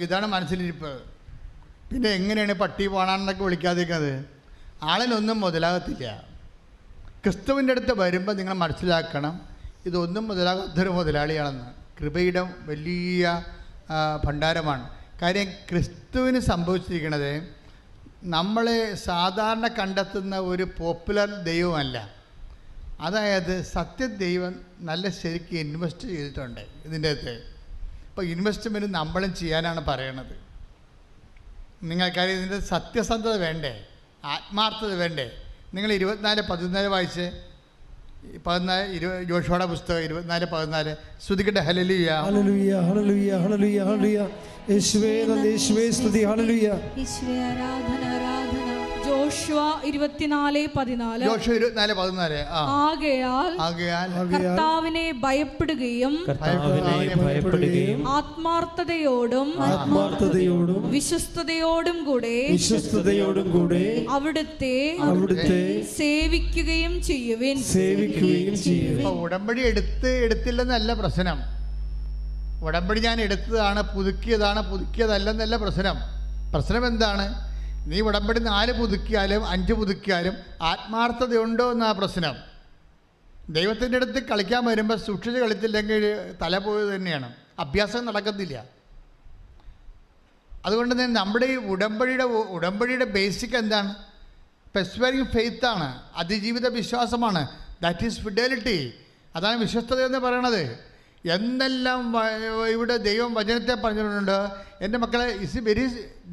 ഇതാണ് മനസ്സിലിരിപ്പ്. പിന്നെ എങ്ങനെയാണ് പട്ടി പോണാന്നൊക്കെ വിളിക്കാതിരിക്കുന്നത്? ആളിനൊന്നും മുതലാകത്തില്ല. ക്രിസ്തുവിൻ്റെ അടുത്ത് വരുമ്പോൾ നിങ്ങൾ മനസ്സിലാക്കണം, ഇതൊന്നും മുതലാകാത്തൊരു മുതലാളിയാണെന്ന്. കൃപയുടെ വലിയ ഭണ്ഡാരമാണ്. കാര്യം ക്രിസ്തുവിന് സംഭവിച്ചിരിക്കുന്നത് നമ്മളെ സാധാരണ കണ്ടെത്തുന്ന ഒരു പോപ്പുലർ ദൈവമല്ല. അതായത് സത്യദൈവം നല്ല ശരിക്കും ഇൻവെസ്റ്റ് ചെയ്തിട്ടുണ്ട് ഇതിൻ്റെ അകത്ത്. അപ്പോൾ ഇൻവെസ്റ്റ്മെൻറ്റ് നമ്മളും ചെയ്യാനാണ് പറയണത്. നിങ്ങൾക്കാര്യം ഇതിൻ്റെ സത്യസന്ധത വേണ്ടേ, ആത്മാർത്ഥത വേണ്ടേ? നിങ്ങൾ 24:14 വായിച്ച് 14 ജോഷുവയുടെ പുസ്തകം 24:14 സ്തുതിക്കട്ടെ. ഹല്ലേലൂയ ഹല്ലേലൂയ ഹല്ലേലൂയ ഹല്ലേലൂയ ഹല്ലേലൂയ. യേശുവേ നന്ദി, യേശുവേ സ്തുതി. ഹല്ലേലൂയ യേശുവേ ആരാധന ആരാധന. ജോഷുവ 24:14. ആകയാൽ കർത്താവിനെ ഭയപ്പെടുകയും ആത്മാർത്ഥതയോടും വിശ്വസ്തയോടും കൂടെ അവിടുത്തെ സേവിക്കുകയും ചെയ്യുവിൻ. ഉടമ്പടി എടുത്തില്ലെന്നല്ല പ്രശ്നം. ഉടമ്പടി ഞാൻ എടുത്തതാണ്, പുതുക്കിയതല്ലെന്നല്ല പ്രശ്നം. പ്രശ്നം എന്താണ്? നീ ഉടമ്പടി 4 പുതുക്കിയാലും 5 പുതുക്കിയാലും ആത്മാർത്ഥതയുണ്ടോ എന്നാ പ്രശ്നം. ദൈവത്തിൻ്റെ അടുത്ത് കളിക്കാൻ വരുമ്പോൾ സൂക്ഷിച്ച് കളിച്ചില്ലെങ്കിൽ തല പോയത് തന്നെയാണ്, അഭ്യാസം നടക്കത്തില്ല. അതുകൊണ്ട് തന്നെ നമ്മുടെ ഈ ഉടമ്പടിയുടെ ബേസിക് എന്താണ്? പെർസ്വറിങ് ഫെയ്ത്താണ്, അതിജീവിത വിശ്വാസമാണ്. That is fidelity. അതാണ് വിശ്വസ്തത എന്ന് പറയണത്. എന്നെല്ലാം ഇവിടെ ദൈവം വചനത്തെ പറഞ്ഞിട്ടുണ്ട്, എൻ്റെ മക്കളെ, വെരി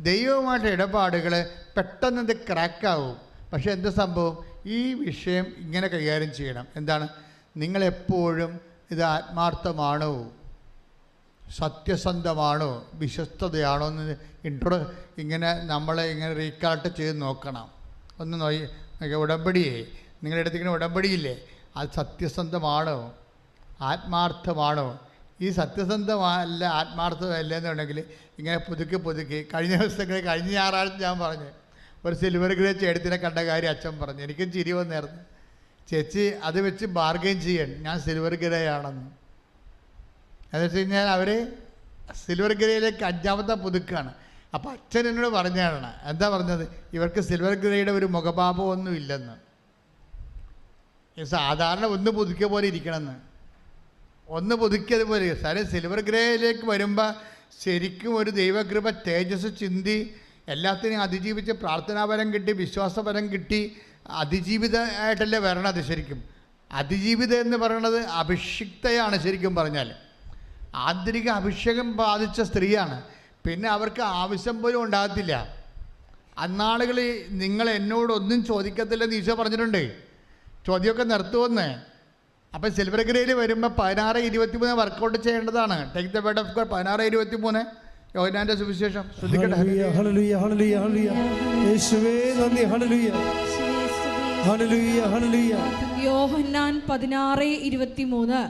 ദൈവവുമായിട്ട് ഇടപാടുകൾ പെട്ടെന്ന് ഇത് ക്രാക്കാവും. പക്ഷേ എന്ത് സംഭവം? ഈ വിഷയം ഇങ്ങനെ കൈകാര്യം ചെയ്യണം. എന്താണ്? നിങ്ങളെപ്പോഴും ഇത് ആത്മാർത്ഥമാണോ, സത്യസന്ധമാണോ, വിശ്വസ്തതയാണോ എന്ന് ഇങ്ങനെ നമ്മളെ ഇങ്ങനെ റീകാൾട്ട് ചെയ്ത് നോക്കണം. ഒന്ന് ഉടമ്പടിയേ, നിങ്ങളുടെ അടുത്തിങ്ങനെ ഉടമ്പടിയില്ലേ, അത് സത്യസന്ധമാണോ, ആത്മാർത്ഥമാണോ? ഈ സത്യസന്ധമല്ല, ആത്മാർത്ഥമല്ല എന്നുണ്ടെങ്കിൽ ഇങ്ങനെ പുതുക്കി കഴിഞ്ഞ ഞായറാഴ്ച ഞാൻ പറഞ്ഞു, ഒരു സിൽവർ ഗ്രേ ചേട്ടത്തിനെ കണ്ട കാര്യം അച്ഛൻ പറഞ്ഞു. എനിക്കും ചിരി വന്നായിരുന്നു. ചേച്ചി അത് വെച്ച് ബാർഗെയിൻ ചെയ്യാൻ, ഞാൻ സിൽവർ ഗ്രേ ആണെന്ന്. എന്ന് വെച്ച് കഴിഞ്ഞാൽ അവർ സിൽവർ ഗ്രേയിലേക്ക് 5ാമത്തെ പുതുക്കാണ്. അപ്പോൾ അച്ഛൻ എന്നോട് പറഞ്ഞതാണ്, എന്താ പറഞ്ഞത്? ഇവർക്ക് സിൽവർ ഗ്രേയുടെ ഒരു മുഖഭാവമൊന്നും ഇല്ലെന്ന്. സാധാരണ ഒന്ന് പുതുക്കിയ പോലെ ഇരിക്കണമെന്ന്, ഒന്ന് പുതുക്കിയതുപോലെ. സാറേ, സിൽവർ ഗ്രേയിലേക്ക് വരുമ്പോൾ ശരിക്കും ഒരു ദൈവകൃപ തേജസ് ചിന്തി എല്ലാത്തിനെയും അതിജീവിച്ച് പ്രാർത്ഥനാപരം കിട്ടി, വിശ്വാസപരം കിട്ടി, അതിജീവിതമായിട്ടല്ലേ വരണത്. ശരിക്കും അതിജീവിതം എന്ന് പറയുന്നത് അഭിഷിക്തയാണ്. ശരിക്കും പറഞ്ഞാൽ ആന്തരിക അഭിഷേകം ബാധിച്ച സ്ത്രീയാണ്. പിന്നെ അവർക്ക് ആവശ്യം പോലും ഉണ്ടാകത്തില്ല. അന്നാളുകളിൽ നിങ്ങൾ എന്നോടൊന്നും ചോദിക്കത്തില്ലെന്ന് ഈശോ പറഞ്ഞിട്ടുണ്ട്. ചോദ്യമൊക്കെ നിർത്തുമെന്ന്. അപ്പം സിൽവർ ഗ്രേയിൽ വരുമ്പോൾ 16:23 വർക്കൗട്ട് ചെയ്യേണ്ടതാണ്. Take the word of God. 16:23 യോഹന്നാന്റെ സുവിശേഷം. ശ്രദ്ധിക്കട്ടെ. ഹല്ലേലൂയ ഹല്ലേലൂയ ഹല്ലേലൂയ. യേശുവേ നന്ദി. ഹല്ലേലൂയ ഹല്ലേലൂയ ഹല്ലേലൂയ. യോഹന്നാൻ 16:23.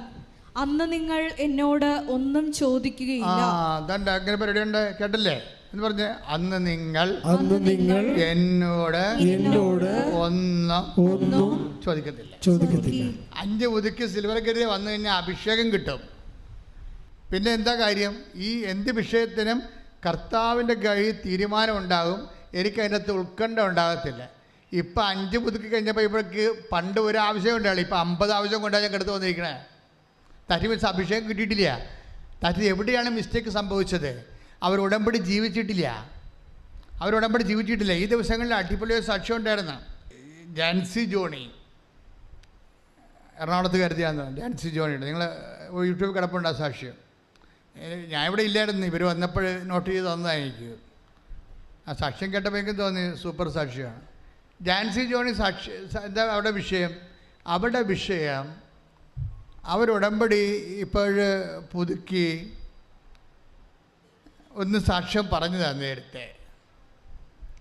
അന്ന് നിങ്ങൾ എന്നോട് ഒന്നും ചോദിക്കുകയില്ല. അങ്ങനെ പരിപാടിയുണ്ട്, കേട്ടില്ലേ എന്ന് പറഞ്ഞ്. അന്ന് നിങ്ങൾ എന്നോട് ഒന്നും ചോദിക്കത്തില്ല. 5 പുതുക്കി സിൽവർ ഗ്രേ വന്നു കഴിഞ്ഞാൽ അഭിഷേകം കിട്ടും. പിന്നെ എന്താ കാര്യം? ഈ എന്ത് വിഷയത്തിനും കർത്താവിൻ്റെ കയ്യിൽ തീരുമാനം ഉണ്ടാകും. എനിക്ക് അതിൻ്റെ അകത്ത് ഉത്കണ്ഠ ഉണ്ടാകത്തില്ല. ഇപ്പം 5 പുതുക്കി കഴിഞ്ഞപ്പോൾ ഇവർക്ക് പണ്ട് ഒരു ആവശ്യം ഉണ്ടാവുള്ളൂ, ഇപ്പം 50 ആവശ്യം കൊണ്ടാണ് ഞാൻ കിടത്ത് വന്നിരിക്കണേ. തറ്റി മീൻസ് അഭിഷേകം കിട്ടിയിട്ടില്ല. തറ്റി എവിടെയാണ് മിസ്റ്റേക്ക് സംഭവിച്ചത്? അവർ ഉടമ്പടി ജീവിച്ചിട്ടില്ല. ഈ ദിവസങ്ങളിൽ അടിപൊളി ഒരു സാക്ഷ്യം ഉണ്ടായിരുന്നു. ജാൻസി ജോണി, എറണാകുളത്ത് കരുതിയാന്ന്. ജാൻസി ജോണിയുടെ നിങ്ങൾ യൂട്യൂബ് കിടപ്പുണ്ട് ആ സാക്ഷ്യം. ഞാൻ ഇവിടെ ഇല്ലായിരുന്നു, ഇവർ വന്നപ്പോൾ നോട്ട് ചെയ്ത് തന്നതാണ് എനിക്ക്. ആ സാക്ഷ്യം കേട്ടപ്പോൾ എനിക്ക് തോന്നി സൂപ്പർ സാക്ഷ്യമാണ്. ജാൻസി ജോണി എന്താ അവിടെ വിഷയം? അവരുടമ്പടി ഇപ്പോൾ പുതുക്കി ഒന്ന് സാക്ഷ്യം പറഞ്ഞതാണ് നേരത്തെ.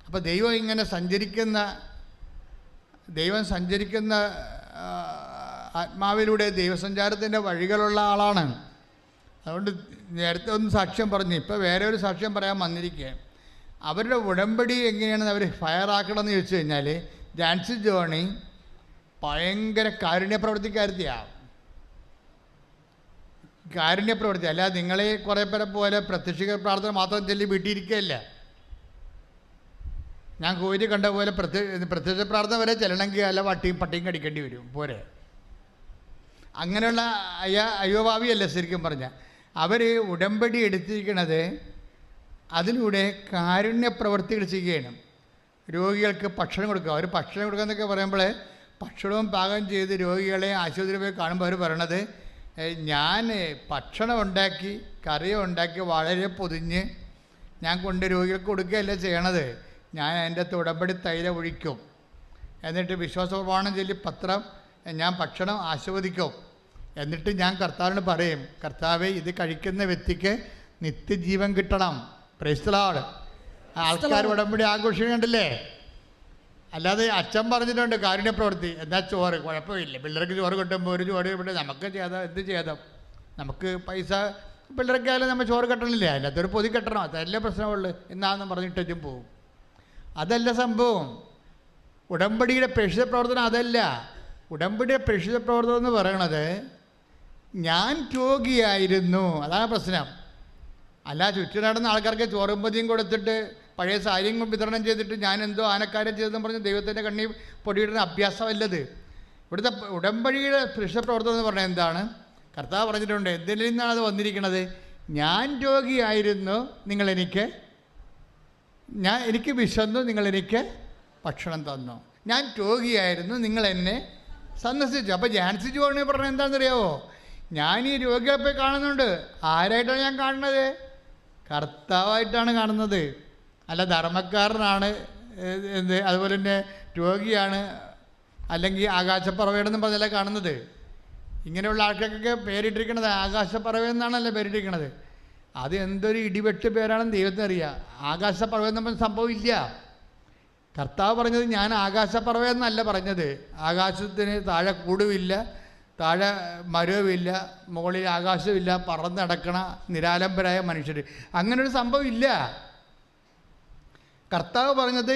അപ്പോൾ ദൈവം സഞ്ചരിക്കുന്ന ആത്മാവിലൂടെ ദൈവസഞ്ചാരത്തിൻ്റെ വഴികളുള്ള ആളാണ്. അതുകൊണ്ട് നേരത്തെ ഒന്ന് സാക്ഷ്യം പറഞ്ഞു, ഇപ്പോൾ വേറെ ഒരു സാക്ഷ്യം പറയാൻ വന്നിരിക്കുക. അവരുടെ ഉടമ്പടി എങ്ങനെയാണെന്ന് അവർ ഫയറാക്കണമെന്ന് ചോദിച്ചു കഴിഞ്ഞാൽ, ജാൻസി ജോണി ഭയങ്കര കാരുണ്യ പ്രവർത്തിക്കാരുത്തിയാണ്. കാരുണ്യ പ്രവൃത്തി. അല്ല നിങ്ങളെ കുറേ പേരെ പോലെ പ്രത്യക്ഷ പ്രാർത്ഥന മാത്രം ചൊല്ലി വീട്ടിയിരിക്കുകയല്ല. ഞാൻ കോരി കണ്ട പോലെ പ്രത്യക്ഷ പ്രാർത്ഥന വരെ ചെല്ലണമെങ്കിൽ അല്ല പട്ടിയും കടിക്കേണ്ടി വരും പോരെ. അങ്ങനെയുള്ള അയോഭാവിയല്ല ശരിക്കും പറഞ്ഞാൽ. അവർ ഉടമ്പടി എടുത്തിരിക്കുന്നത് അതിലൂടെ കാരുണ്യ പ്രവൃത്തികൾ ചെയ്യുകയാണ്. രോഗികൾക്ക് ഭക്ഷണം കൊടുക്കുക. അവർ ഭക്ഷണം കൊടുക്കുക എന്നൊക്കെ പറയുമ്പോൾ ഭക്ഷണവും പാകം ചെയ്ത് രോഗികളെ ആശുപത്രിയിൽ പോയി കാണുമ്പോൾ അവർ പറയണത്, ഞാൻ ഭക്ഷണം ഉണ്ടാക്കി കറിയും ഉണ്ടാക്കി വളരെ പൊതിഞ്ഞ് ഞാൻ കൊണ്ട് രോഗികൾക്ക് കൊടുക്കുകയല്ല ചെയ്യണത്. ഞാൻ അതിൻ്റെ ഉടമ്പടി തൈലം ഒഴിക്കും, എന്നിട്ട് വിശ്വാസ പ്രമാണം ചൊല്ലി പത്രം ഞാൻ ഭക്ഷണം ആസ്വദിക്കും, എന്നിട്ട് ഞാൻ കർത്താവിനോട് പറയും, കർത്താവേ ഇത് കഴിക്കുന്ന വ്യക്തിക്ക് നിത്യജീവൻ കിട്ടണം. Price the Lord. ആൾക്കാർ ഉടമ്പടി ആഘോഷിക്കണ്ടല്ലേ. അല്ലാതെ അച്ഛൻ പറഞ്ഞിട്ടുണ്ട് കാരുണ്യ പ്രവൃത്തി എന്താ ചോറ് കുഴപ്പമില്ല, പിള്ളേർക്ക് ചോറ് കിട്ടുമ്പോൾ ഒരു ചോറ് ഇവിടെ നമുക്ക് ചെയ്താൽ എന്ത് ചെയ്താൽ നമുക്ക് പൈസ പിള്ളേർക്കായാലും നമ്മൾ ചോറ് കെട്ടണില്ലേ, അതിനകത്തൊരു പൊതി കെട്ടണം, അതല്ലേ പ്രശ്നമുള്ളൂ എന്നാണെന്ന് പറഞ്ഞിട്ടും പോവും. അതല്ല സംഭവം. ഉടമ്പടിയുടെ പ്രേക്ഷിത പ്രവർത്തനം അതല്ല. ഉടമ്പടിയുടെ പ്രേക്ഷിത പ്രവർത്തനം എന്ന് പറയണത് ഞാൻ രോഗിയായിരുന്നു, അതാണ് പ്രശ്നം. അല്ല ചുറ്റും നടന്ന ആൾക്കാർക്ക് ചോറും പൊതിയും കൊടുത്തിട്ട് പഴയ സാരിയും വിതരണം ചെയ്തിട്ട് ഞാൻ എന്തോ ആനക്കാരം ചെയ്തെന്ന് പറഞ്ഞ് ദൈവത്തിൻ്റെ കണ്ണി പൊടിയിടുന്ന അഭ്യാസമല്ലത്. ഇവിടുത്തെ ഉടമ്പടിയുടെ പ്രേക്ഷിത പ്രവർത്തനം എന്ന് പറഞ്ഞാൽ എന്താണ്? കർത്താവ് പറഞ്ഞിട്ടുണ്ട്, എന്തിൽ നിന്നാണ് അത് വന്നിരിക്കുന്നത്? ഞാൻ രോഗിയായിരുന്നു, എനിക്ക് വിശന്നു, നിങ്ങളെനിക്ക് ഭക്ഷണം തന്നു. ഞാൻ രോഗിയായിരുന്നു, നിങ്ങൾ എന്നെ സന്ദർശിച്ചു. അപ്പോൾ ജാൻസി ജോണി പറഞ്ഞത് എന്താണെന്നറിയാവോ? ഞാൻ ഈ രോഗിയെ പോയി കാണുന്നുണ്ട്. ആരായിട്ടാണ് ഞാൻ കാണുന്നത്? കർത്താവായിട്ടാണ് കാണുന്നത്. അല്ല ധർമ്മക്കാരനാണ് അതുപോലെ തന്നെ രോഗിയാണ് അല്ലെങ്കിൽ ആകാശപ്പറവയെന്ന് പറഞ്ഞല്ല കാണുന്നത്. ഇങ്ങനെയുള്ള ആൾക്കാർക്കൊക്കെ പേരിട്ടിരിക്കണത് ആകാശപ്പറവയെന്നാണല്ലോ പേരിട്ടിരിക്കണത്. അത് എന്തൊരു ഇടിവെട്ട് പേരാണെന്ന് ദൈവത്തിന് അറിയാം. ആകാശപ്പറവെന്ന് പറഞ്ഞ സംഭവമില്ല. കർത്താവ് പറഞ്ഞത് ഞാൻ ആകാശപ്പറവയെന്നല്ല പറഞ്ഞത്. ആകാശത്തിന് താഴെ കൂടുമില്ല, താഴെ മരവുമില്ല, മുകളിൽ ആകാശമില്ല, പറന്നടക്കണ നിരാലംബരായ മനുഷ്യർ, അങ്ങനൊരു സംഭവം ഇല്ല. കർത്താവ് പറഞ്ഞത്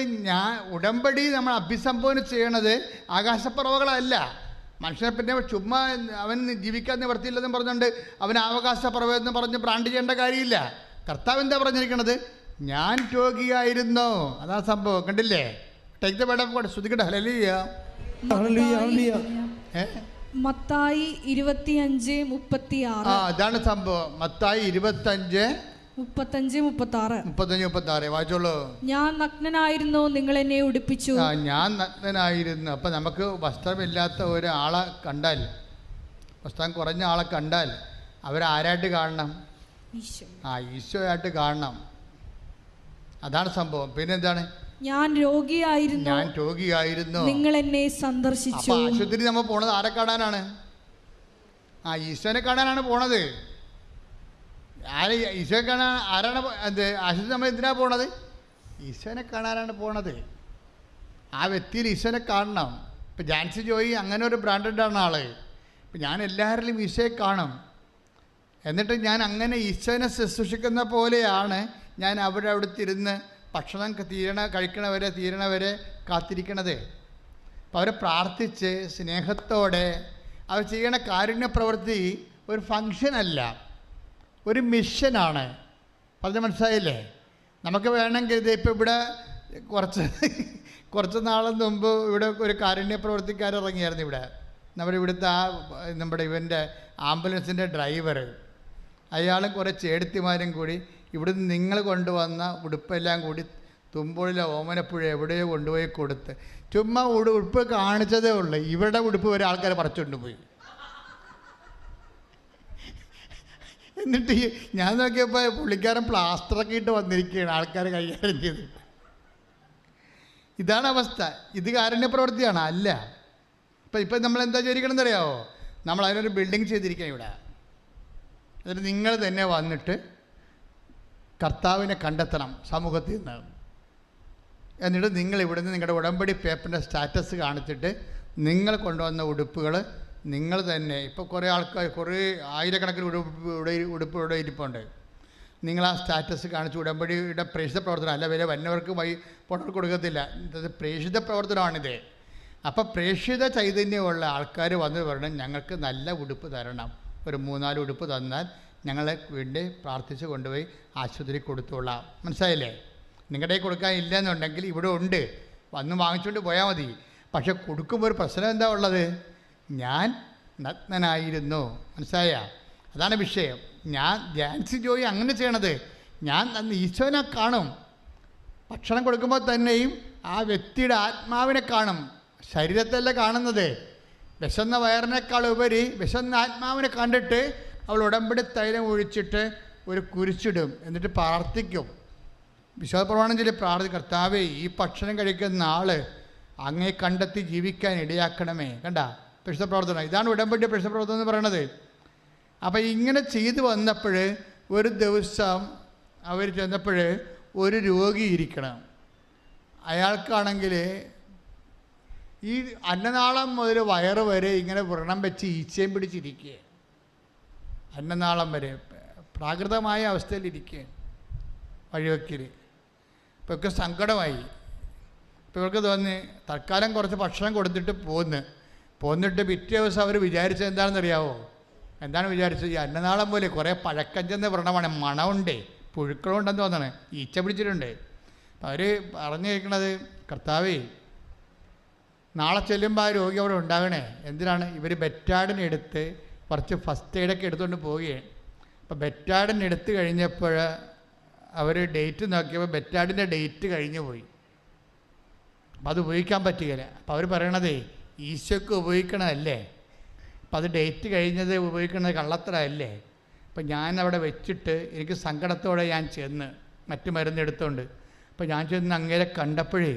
ഉടമ്പടി നമ്മൾ അഭിസംബോധന ചെയ്യണത് ആകാശപ്പറവകളല്ല. മനുഷ്യനെ പിന്നെ ചുമ്മാ അവൻ ജീവിക്കാൻ നിവർത്തിയില്ലെന്ന് പറഞ്ഞുകൊണ്ട് അവൻ ആകാശപ്പറവ എന്ന് പറഞ്ഞ് ബ്രാൻഡ് ചെയ്യേണ്ട കാര്യമില്ല. കർത്താവ് എന്താ പറഞ്ഞിരിക്കണത്? ഞാൻ രോഗിയായിരുന്നു, അതാ സംഭവം. കണ്ടില്ലേ? Take the word of God. ശ്രദ്ധിക്കട്ടെ. ഹല്ലേലൂയ. മത്തായി 25:36. അതാണ് സംഭവം. മത്തായി 25:35 വായിച്ചോളൂ. ഞാൻ നഗ്നനായിരുന്നു, നിങ്ങൾ എന്നെ ഉടുപ്പിച്ചു. ഞാൻ നഗ്നനായിരുന്നു. അപ്പം നമുക്ക് വസ്ത്രമില്ലാത്ത ഒരാളെ കണ്ടാൽ, വസ്ത്രം കുറഞ്ഞ ആളെ കണ്ടാൽ അവരാരായിട്ട് കാണണം? ഈശോയായിട്ട് കാണണം. അതാണ് സംഭവം. പിന്നെന്താണ്? ഞാൻ രോഗിയായിരുന്നു, നിങ്ങൾ എന്നെ സന്ദർശിച്ചു. അപ്പോൾ ആശുപത്രി നമ്മൾ പോണത് ആരെ കാണാനാണ്? ഈശോനെ കാണാനാണ് പോണത്. ഈശോയെ കാണാൻ ആരാണ്? ആശുപത്രി നമ്മൾ എന്തിനാണ് പോണത്? ഈശോനെ കാണാനാണ് പോണത്. ആ വ്യക്തിയിൽ ഈശോനെ കാണണം. ഇപ്പം ജാൻസി ജോയി അങ്ങനെ ഒരു ബ്രാൻഡാണ് ആള്. ഇപ്പം ഞാൻ എല്ലാവരിലും ഈശോയെ കാണും. എന്നിട്ട് ഞാൻ അങ്ങനെ ഈശോനെ ശുശ്രൂഷിക്കുന്ന പോലെയാണ് ഞാൻ അവിടുത്തിരുന്ന് ഭക്ഷണം തീരണവരെ കാത്തിരിക്കണത്. അപ്പോൾ അവരെ പ്രാർത്ഥിച്ച് സ്നേഹത്തോടെ അവർ ചെയ്യണ കാരുണ്യ പ്രവൃത്തി ഒരു ഫങ്ഷനല്ല, ഒരു മിഷനാണ്. പറഞ്ഞ മനസ്സിലായില്ലേ? നമുക്ക് വേണമെങ്കിൽ ഇപ്പോൾ ഇവിടെ കുറച്ച് നാളും മുമ്പ് ഇവിടെ ഒരു കാരുണ്യ പ്രവർത്തിക്കാരിറങ്ങിയായിരുന്നു. ഇവിടുത്തെ നമ്മുടെ ഇവൻ്റെ ആംബുലൻസിൻ്റെ ഡ്രൈവർ, അയാളും കുറേ ചേടത്തിമാരും കൂടി ഇവിടുന്ന് നിങ്ങൾ കൊണ്ടുവന്ന ഉടുപ്പെല്ലാം കൂടി തുമ്പോളിലെ ഓമനപ്പുഴ എവിടെയോ കൊണ്ടുപോയി കൊടുത്ത് ചുമ്മാ ഉടുപ്പ് കാണിച്ചതേ ഉള്ളൂ. ഇവരുടെ ഉടുപ്പ് വരെ ആൾക്കാരെ പറിച്ചുകൊണ്ടുപോയി. എന്നിട്ട് ഞാൻ നോക്കിയപ്പോൾ പുള്ളിക്കാരൻ പ്ലാസ്റ്ററൊക്കെ ഇട്ട് വന്നിരിക്കുകയാണ് ആൾക്കാർ കൈകാര്യം ചെയ്തിട്ട്. ഇതാണ് അവസ്ഥ. ഇത് കാരുണ്യ പ്രവൃത്തിയാണ്? അല്ല. ഇപ്പം നമ്മളെന്താ ചെയ്തിരിക്കണമെന്ന് അറിയാമോ? നമ്മൾ അതിനൊരു ബിൽഡിങ് ചെയ്തിരിക്കുകയാണ് ഇവിടെ. എന്നിട്ട് നിങ്ങൾ തന്നെ വന്നിട്ട് കർത്താവിനെ കണ്ടെത്തണം സമൂഹത്തിൽ നിന്ന്. എന്നിട്ട് നിങ്ങൾ ഇവിടുന്ന് നിങ്ങളുടെ ഉടമ്പടി പേപ്പറിൻ്റെ സ്റ്റാറ്റസ് കാണിച്ചിട്ട് നിങ്ങൾ കൊണ്ടുവന്ന ഉടുപ്പുകൾ നിങ്ങൾ തന്നെ, ഇപ്പോൾ കുറേ ആൾക്കാർ ആയിരക്കണക്കിന് ഉടുപ്പ് ഇവിടെ ഇരിപ്പുണ്ട്. നിങ്ങൾ ആ സ്റ്റാറ്റസ് കാണിച്ച് ഉടമ്പടിയുടെ പ്രേക്ഷിത പ്രവർത്തനം അല്ല, വരെ വന്നവർക്ക് പൊട്ടൽ കൊടുക്കത്തില്ല. ഇത് പ്രേക്ഷിത പ്രവർത്തനമാണിത്. അപ്പോൾ പ്രേക്ഷിത ചൈതന്യമുള്ള ആൾക്കാർ വന്ന് പറയണം ഞങ്ങൾക്ക് നല്ല ഉടുപ്പ് തരണം, ഒരു 3-4 ഉടുപ്പ് തന്നാൽ ഞങ്ങളെ വേണ്ടി പ്രാർത്ഥിച്ച് കൊണ്ടുപോയി ആശുപത്രി കൊടുത്തോളാം. മനസ്സിലായില്ലേ? നിങ്ങളുടെ കൊടുക്കാൻ ഇല്ലയെന്നുണ്ടെങ്കിൽ ഇവിടെ ഉണ്ട്, വന്ന് വാങ്ങിച്ചുകൊണ്ട് പോയാൽ മതി. പക്ഷെ കൊടുക്കുമ്പോൾ ഒരു പ്രശ്നം എന്താ ഉള്ളത്? ഞാൻ നഗ്നനായിരുന്നു. മനസ്സിലായ? അതാണ് വിഷയം. ഞാൻ ജാൻസി ജോയി അങ്ങനെ ചെയ്യണത്, ഞാൻ അന്ന് ഈശോനെ കാണും. ഭക്ഷണം കൊടുക്കുമ്പോൾ തന്നെയും ആ വ്യക്തിയുടെ ആത്മാവിനെ കാണും, ശരീരത്തല്ല കാണുന്നത്. വിശന്ന വയറിനേക്കാൾ ഉപരി വിശന്ന ആത്മാവിനെ കണ്ടിട്ട് അവൾ ഉടമ്പടി തൈലം ഒഴിച്ചിട്ട് ഒരു കുരിച്ചിടും, എന്നിട്ട് പ്രാർത്ഥിക്കും. വിശ്വാസപ്രമാണം ചൊല്ലി പ്രാർത്ഥിക്കും, കർത്താവേ ഈ ഭക്ഷണം കഴിക്കുന്ന ആൾ അങ്ങേ കണ്ടെത്തി ജീവിക്കാൻ ഇടയാക്കണമേ. കണ്ട പരിശുദ്ധ പ്രവർത്തനം, ഇതാണ് ഉടമ്പടി പരിശുദ്ധ പ്രവർത്തനം എന്ന് പറയണത്. അപ്പം ഇങ്ങനെ ചെയ്തു വന്നപ്പോൾ ഒരു ദിവസം അവർ ചെന്നപ്പോൾ ഒരു രോഗി ഇരിക്കണം. അയാൾക്കാണെങ്കിൽ ഈ അന്നനാളം മുതൽ വയറ് വരെ ഇങ്ങനെ വ്രണം വെച്ച് ഈച്ചയും പിടിച്ചിരിക്കുക, അന്നനാളം വരെ പ്രാകൃതമായ അവസ്ഥയിലിരിക്കുക വഴിവെക്കിൽ. ഇപ്പോൾ ഒക്കെ സങ്കടമായി. ഇപ്പോൾ ഇവർക്ക് തോന്നി തൽക്കാലം കുറച്ച് ഭക്ഷണം കൊടുത്തിട്ട് പോന്നിട്ട് പിറ്റേ ദിവസം അവർ വിചാരിച്ചത് എന്താണെന്നറിയാവോ? എന്താണ് വിചാരിച്ചത്? ഈ അന്നനാളം പോലെ കുറേ പഴക്കം ചെന്ന വ്രണമാണ്, മണമുണ്ടേ, പുഴുക്കളുണ്ടെന്ന് തോന്നണേ, ഈച്ച പിടിച്ചിട്ടുണ്ട്. അപ്പം അവർ പറഞ്ഞു കേൾക്കണത്, കർത്താവേ നാളെ ചെല്ലുമ്പോൾ ആ രോഗി അവിടെ ഉണ്ടാകണേ. എന്തിനാണ്? ഇവർ ബെറ്റാഡിനെടുത്ത് കുറച്ച് ഫസ്റ്റ് എയ്ഡൊക്കെ എടുത്തുകൊണ്ട് പോവുകയാണ്. അപ്പോൾ ബെറ്റാഡിനെടുത്ത് കഴിഞ്ഞപ്പോൾ അവർ ഡേറ്റ് നോക്കിയപ്പോൾ ബെറ്റാഡിൻ്റെ ഡേറ്റ് കഴിഞ്ഞു പോയി. അപ്പം അത് ഉപയോഗിക്കാൻ പറ്റുകയില്ല. അപ്പോൾ അവർ പറയണതേ ഈശോയ്ക്ക് ഉപയോഗിക്കണമല്ലേ, അപ്പം അത് ഡേറ്റ് കഴിഞ്ഞത് ഉപയോഗിക്കുന്നത് കള്ളത്തരമല്ലേ. അപ്പം ഞാനവിടെ വെച്ചിട്ട് എനിക്ക് സങ്കടത്തോടെ ഞാൻ ചെന്ന് മറ്റു മരുന്നെടുത്തോണ്ട്, അപ്പം ഞാൻ ചെന്ന് അങ്ങേരെ കണ്ടപ്പോഴേ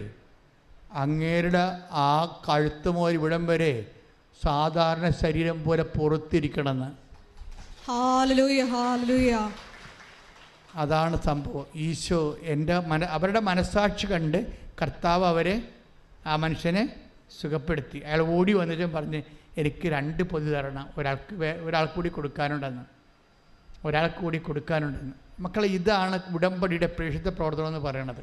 അങ്ങേരുടെ ആ കഴുത്തുമോൽ ഇവിടം വരെ സാധാരണ ശരീരം പോലെ പുറത്തിരിക്കണമെന്ന്. Hallelujah, hallelujah. അതാണ് സംഭവം. ഈശോ അവരുടെ മനസ്സാക്ഷി കണ്ട് കർത്താവ് അവരെ, ആ മനുഷ്യനെ സുഖപ്പെടുത്തി. അയാൾ ഓടി വന്നിട്ടും പറഞ്ഞ് എനിക്ക് 2 പൊതി തരണം, ഒരാൾക്ക് കൂടി കൊടുക്കാനുണ്ടെന്ന്. മക്കളെ, ഇതാണ് ഉടമ്പടിയുടെ പ്രേക്ഷിത പ്രവർത്തനം എന്ന് പറയണത്.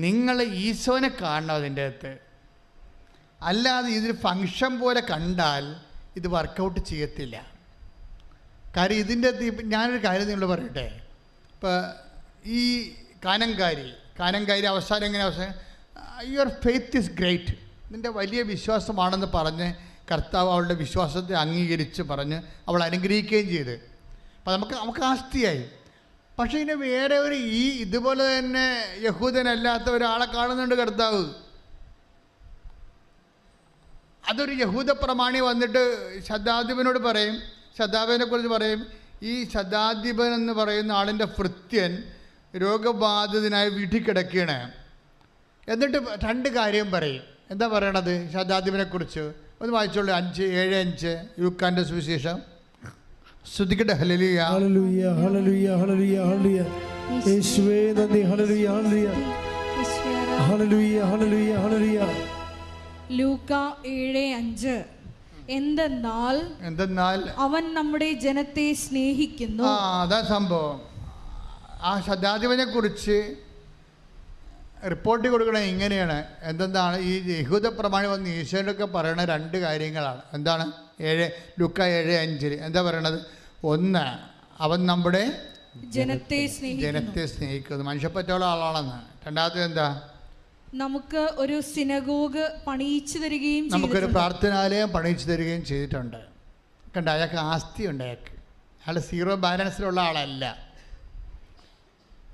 നിങ്ങൾ ഈശോനെ കാണണം അതിൻ്റെ അകത്ത്. അല്ലാതെ ഇതൊരു ഫങ്ഷൻ പോലെ കണ്ടാൽ ഇത് വർക്കൗട്ട് ചെയ്യത്തില്ല. കാര്യം ഇതിൻ്റെ അകത്ത് ഞാനൊരു കാര്യം നിങ്ങൾ പറയട്ടെ. ഇപ്പോൾ ഈ കാനങ്കാരി അവസാനം എങ്ങനെ അവസാനം, യുവർ ഫെയ്ത്ത് ഈസ് ഗ്രേറ്റ്, നിൻ്റെ വലിയ വിശ്വാസമാണെന്ന് പറഞ്ഞ് കർത്താവ് അവളുടെ വിശ്വാസത്തെ അംഗീകരിച്ച് പറഞ്ഞ് അവൾ അനുഗ്രഹിക്കുകയും ചെയ്ത്. അപ്പം നമുക്ക് ആസ്തിയായി. പക്ഷേ ഇനി വേറെ ഇതുപോലെ തന്നെ യഹൂദനല്ലാത്ത ഒരാളെ കാണുന്നുണ്ട് കർത്താവ്. അതൊരു യഹൂദ പ്രമാണി വന്നിട്ട് ശതാധിപനോട് പറയും, ശതാധിപനെക്കുറിച്ച് പറയും, ഈ ശതാധിപൻ എന്ന് പറയുന്ന ആളിൻ്റെ ഭൃത്യൻ രോഗബാധിതനായി വീട്ടിൽ കിടക്കുകയാണ്. എന്നിട്ട് 2 കാര്യം പറയും. എന്താ പറയണത് ശതാധിപനെക്കുറിച്ച്? ഒന്ന് വായിച്ചോളൂ. 5:7-5 യൂക്കാൻ്റെ സുവിശേഷം. സ്തുതിക്കട്ടെ. ഹല്ലേലൂയ, ഹല്ലേലൂയ, ഹല്ലേലൂയ, ഹല്ലേലൂയ, ഹല്ലേലൂയ. യേശുവേ നന്ദി. ഹല്ലേലൂയ, ഹല്ലേലൂയ, ഹല്ലേലൂയ, ഹല്ലേലൂയ, ഹല്ലേലൂയ. ലൂക്ക 7:5. എന്തെന്നാൽ അവൻ നമ്മുടെ ജനത്തെ സ്നേഹിക്കുന്നു. അതാ സംഭവം. ആ ശതാധിപനെ കുറിച്ച് റിപ്പോർട്ട് കൊടുക്കണത് ഇങ്ങനെയാണ്. എന്താണ്? ഈ യഹൂദ പ്രമാണി വന്ന് ഈശോനൊക്കെ പറയണ 2 കാര്യങ്ങളാണ്. എന്താണ്? ലൂക്ക 7:5 എന്താ പറയണത്? 1, അവൻ നമ്മുടെ ജനത്തെ സ്നേഹിക്കുന്നു, മനുഷ്യപ്പറ്റുള്ള ആളാണെന്ന്. രണ്ടാമത്തെ എന്താ? നമുക്ക് ഒരു സിനഗോഗ് പണിയിച്ചു തരികയും നമുക്കൊരു പ്രാർത്ഥനാലയം പണിയിച്ചു തരികയും ചെയ്തിട്ടുണ്ട്. കണ്ട, അയാൾക്ക് ആസ്തിയുണ്ട്. അയാൾ സീറോ ബാലൻസിലുള്ള ആളല്ല.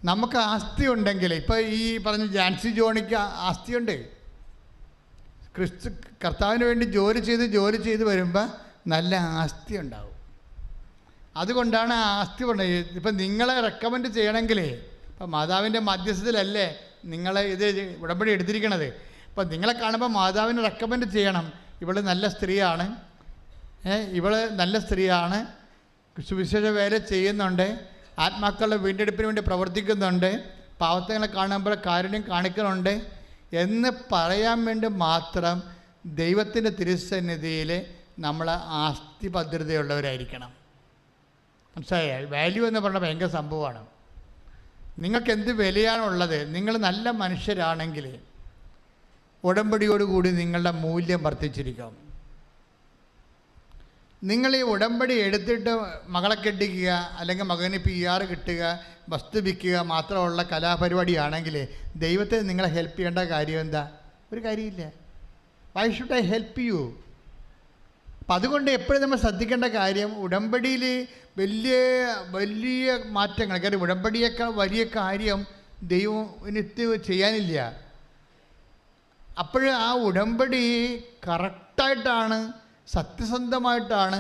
നമുക്ക് ആസ്തി ഉണ്ടെങ്കിൽ, ഇപ്പോൾ ഈ പറഞ്ഞ ജാൻസി ജോണിക്ക് ആസ്തിയുണ്ട്. കർത്താവിന് വേണ്ടി ജോലി ചെയ്ത് വരുമ്പോൾ നല്ല ആസ്തി ഉണ്ടാവും. അതുകൊണ്ടാണ് ആ ആസ്തി പറഞ്ഞത്. ഇപ്പം നിങ്ങളെ റെക്കമെൻഡ് ചെയ്യണമെങ്കിലേ, ഇപ്പം മാതാവിൻ്റെ മധ്യസ്ഥതയിലല്ലേ നിങ്ങൾ ഇത് ഉടമ്പടി എടുത്തിരിക്കണത്. അപ്പം നിങ്ങളെ കാണുമ്പോൾ മാതാവിനെ റെക്കമെൻഡ് ചെയ്യണം. ഇവൾ നല്ല സ്ത്രീയാണ്, സുവിശേഷ വേല ചെയ്യുന്നുണ്ട്, ആത്മാക്കളുടെ വീണ്ടെടുപ്പിന് വേണ്ടി പ്രവർത്തിക്കുന്നുണ്ട്, പാവത്തങ്ങളെ കാണുമ്പോൾ കാരുണ്യം കാണിക്കുന്നുണ്ട് എന്ന് പറയാൻ വേണ്ടി മാത്രം ദൈവത്തിൻ്റെ തിരുസന്നിധിയിൽ നമ്മൾ ആസ്തി ഭദ്രതയുള്ളവരായിരിക്കണം. മനസ്സിലായ? വാല്യൂ എന്ന് പറഞ്ഞാൽ ഭയങ്കര സംഭവമാണ്. നിങ്ങൾക്ക് എന്ത് വിലയാണുള്ളത്? നിങ്ങൾ നല്ല മനുഷ്യരാണെങ്കിൽ ഉടമ്പടിയോടുകൂടി നിങ്ങളുടെ മൂല്യം വർദ്ധിച്ചിരിക്കും. നിങ്ങൾ ഈ ഉടമ്പടി എടുത്തിട്ട് മകളെ കെട്ടിക്കുക അല്ലെങ്കിൽ മകന് PR കിട്ടുക, വസ്തു വിൽക്കുക മാത്രമുള്ള കലാപരിപാടിയാണെങ്കിൽ ദൈവത്തെ നിങ്ങളെ ഹെൽപ്പ് ചെയ്യേണ്ട കാര്യം എന്താ? ഒരു കാര്യമില്ല. Why should I help you? അപ്പം അതുകൊണ്ട് എപ്പോഴും നമ്മൾ ശ്രദ്ധിക്കേണ്ട കാര്യം, ഉടമ്പടിയിൽ വലിയ വലിയ മാറ്റങ്ങൾ, കാര്യം ഉടമ്പടിയേക്കാൾ വലിയ കാര്യം ദൈവത്തിന് ചെയ്യാനില്ല. അപ്പോൾ ആ ഉടമ്പടി കറക്റ്റായിട്ടാണ്, സത്യസന്ധമായിട്ടാണ്,